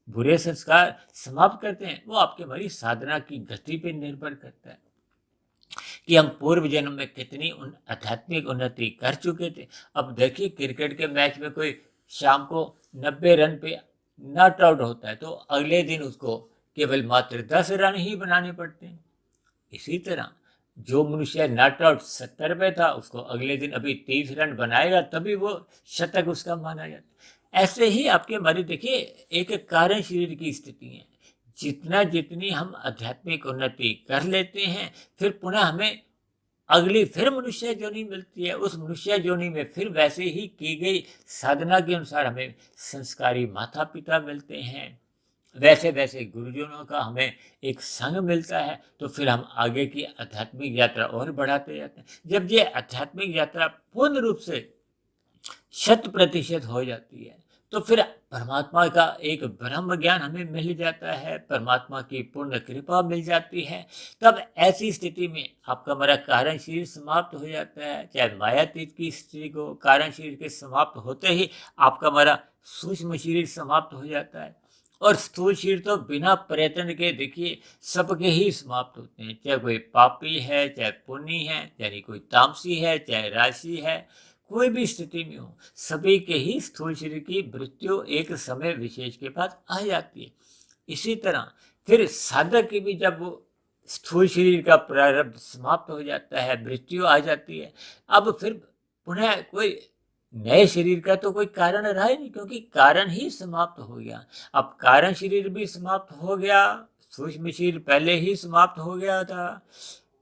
बुरे संस्कार समाप्त करते हैं, वो आपकी हमारी साधना की गति पे निर्भर करता है कि हम पूर्व जन्म में कितनी आध्यात्मिक उन्नति कर चुके थे। अब देखिए क्रिकेट के मैच में कोई शाम को 90 रन पे नॉट आउट होता है तो अगले दिन उसको केवल मात्र 10 रन ही बनाने पड़ते हैं। इसी तरह जो मनुष्य नॉट आउट 70 पे था, उसको अगले दिन अभी 30 रन बनाएगा तभी वो शतक उसका माना जाता है। ऐसे ही आपके हमारी देखिए एक कारण शरीर की स्थिति है। जितनी हम आध्यात्मिक उन्नति कर लेते हैं, फिर पुनः हमें अगली फिर मनुष्य जोनि मिलती है। उस मनुष्य जोनि में फिर वैसे ही की गई साधना के अनुसार हमें संस्कारी माता पिता मिलते हैं, वैसे वैसे गुरुजनों का हमें एक संग मिलता है, तो फिर हम आगे की आध्यात्मिक यात्रा और बढ़ाते जाते हैं। जब ये आध्यात्मिक यात्रा पूर्ण रूप से 100% हो जाती है, तो फिर परमात्मा का एक ब्रह्म ज्ञान हमें मिल जाता है, परमात्मा की पूर्ण कृपा मिल जाती है। तब ऐसी स्थिति में आपका हमारा कारण शरीर समाप्त हो जाता है। चाहे मायातीत की स्थिति को कारण शरीर के समाप्त होते ही आपका हमारा सूक्ष्म शरीर समाप्त हो जाता है, और स्थूल शरीर तो बिना प्रयत्न के देखिए सबके ही समाप्त होते हैं। चाहे कोई पापी है, चाहे पुण्य है, चाहे कोई तामसी है, चाहे राशि है, कोई भी स्थिति में हो, सभी के ही स्थूल शरीर की मृत्यु एक समय विशेष के बाद आ जाती है। इसी तरह फिर साधक की भी जब वो स्थूल शरीर का प्रारब्ध समाप्त हो जाता है, मृत्यु आ जाती है, अब फिर पुनः कोई नए शरीर का तो कोई कारण रहा ही नहीं, क्योंकि कारण ही समाप्त हो गया। अब कारण शरीर भी समाप्त हो गया, सूक्ष्म शरीर पहले ही समाप्त हो गया था।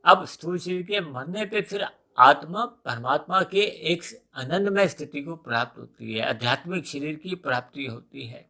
अब स्थूल शरीर के मरने पे फिर आत्मा परमात्मा के एक आनंदमय स्थिति को प्राप्त होती है, आध्यात्मिक शरीर की प्राप्ति होती है।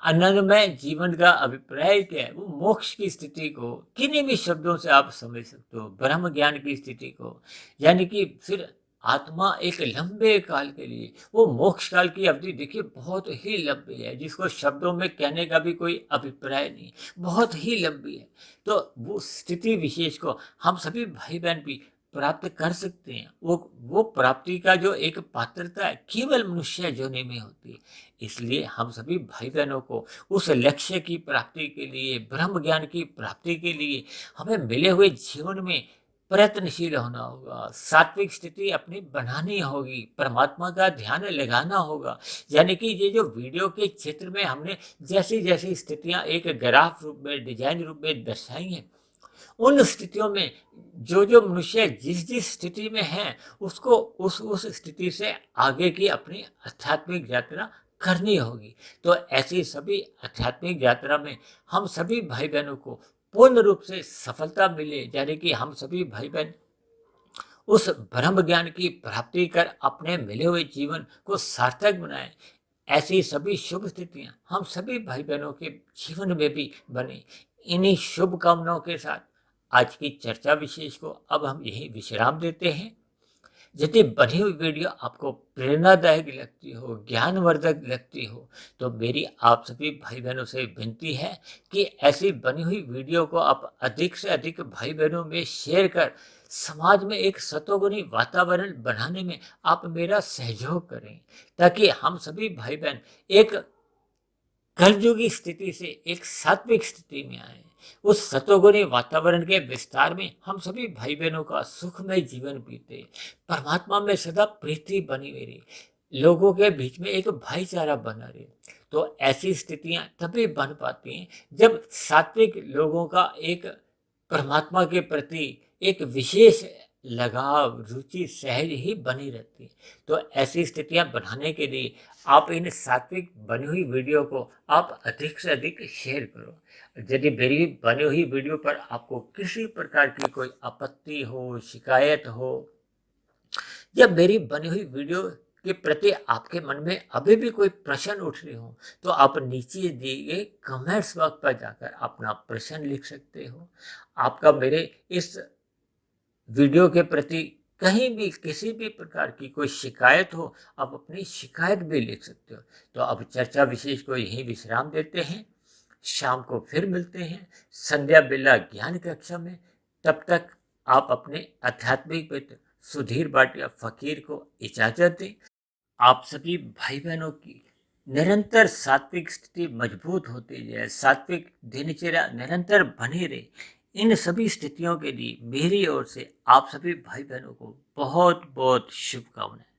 आनंदमय जीवन का अभिप्राय क्या है? वो मोक्ष की स्थिति को किन्हीं भी शब्दों से आप समझ सकते हो, ब्रह्म ज्ञान की स्थिति को, यानी कि फिर आत्मा एक लंबे काल के लिए, वो मोक्ष काल की अवधि देखिए बहुत ही लंबी है, जिसको शब्दों में कहने का भी कोई अभिप्राय नहीं, बहुत ही लंबी है। तो वो स्थिति विशेष को हम सभी भाई बहन भी प्राप्त कर सकते हैं। वो प्राप्ति का जो एक पात्रता है केवल मनुष्य योनि में होती है। इसलिए हम सभी भाई बहनों को उस लक्ष्य की प्राप्ति के लिए, ब्रह्म ज्ञान की प्राप्ति के लिए हमें मिले हुए जीवन में प्रयत्नशील होना होगा, सात्विक स्थिति अपनी बनानी होगी, परमात्मा का ध्यान लगाना होगा। यानी कि ये जो वीडियो के चित्र में हमने जैसी जैसी स्थितियां एक ग्राफ रूप में, डिजाइन रूप में दर्शाई हैं, उन स्थितियों में जो जो मनुष्य जिस जिस स्थिति में है, उसको उस स्थिति से आगे की अपनी आध्यात्मिक यात्रा करनी होगी। तो ऐसी सभी आध्यात्मिक यात्रा में हम सभी भाई बहनों को पूर्ण रूप से सफलता मिले, यानी कि हम सभी भाई बहन उस ब्रह्म ज्ञान की प्राप्ति कर अपने मिले हुए जीवन को सार्थक बनाए। ऐसी सभी शुभ स्थितियां हम सभी भाई बहनों के जीवन में भी बने। इन्हीं शुभ कामनाओं के साथ आज की चर्चा विशेष को अब हम यही विश्राम देते हैं। यदि बनी हुई वीडियो आपको प्रेरणादायक लगती हो, ज्ञानवर्धक लगती हो, तो मेरी आप सभी भाई बहनों से विनती है कि ऐसी बनी हुई वीडियो को आप अधिक से अधिक भाई बहनों में शेयर कर समाज में एक सतोगुणी वातावरण बनाने में आप मेरा सहयोग करें, ताकि हम सभी भाई बहन एक कलयुगी स्थिति से एक सात्विक स्थिति में आए। उस सतोगुणी वातावरण के विस्तार में हम सभी भाई बहनों का सुखमय जीवन बीते, परमात्मा में सदा प्रीति बनी रहे, लोगों के बीच में एक भाईचारा बना रहे। तो ऐसी स्थितियां तभी बन पाती हैं जब सात्विक लोगों का एक परमात्मा के प्रति एक विशेष लगाव, रुचि सहज ही बनी रहती है। तो ऐसी स्थितियां बनाने के लिए आप इन सात्विक बनी हुई वीडियो को आप अधिक से अधिक शेयर करो। यदि मेरी बनी हुई वीडियो पर आपको किसी प्रकार की कोई आपत्ति हो, शिकायत हो, या मेरी बनी हुई वीडियो के प्रति आपके मन में अभी भी कोई प्रश्न उठ रहे हो, तो आप नीचे दिए गए कमेंट्स बॉक्स पर जाकर अपना प्रश्न लिख सकते हो। आपका मेरे इस वीडियो के प्रति कहीं भी किसी भी प्रकार की कोई शिकायत हो, आप अपनी शिकायत भी लिख सकते हो। तो अब चर्चा विशेष को यहीं विश्राम देते हैं। शाम को फिर मिलते हैं संध्या बेला ज्ञान कक्षा में। तब तक आप अपने आध्यात्मिक मित्र सुधीर भाटिया फकीर को इजाजत दें। आप सभी भाई बहनों की निरंतर सात्विक स्थिति मजबूत होती जाए, सात्विक दिनचर्या निरंतर बनी रहे। इन सभी स्थितियों के लिए मेरी ओर से आप सभी भाई बहनों को बहुत बहुत शुभकामनाएं।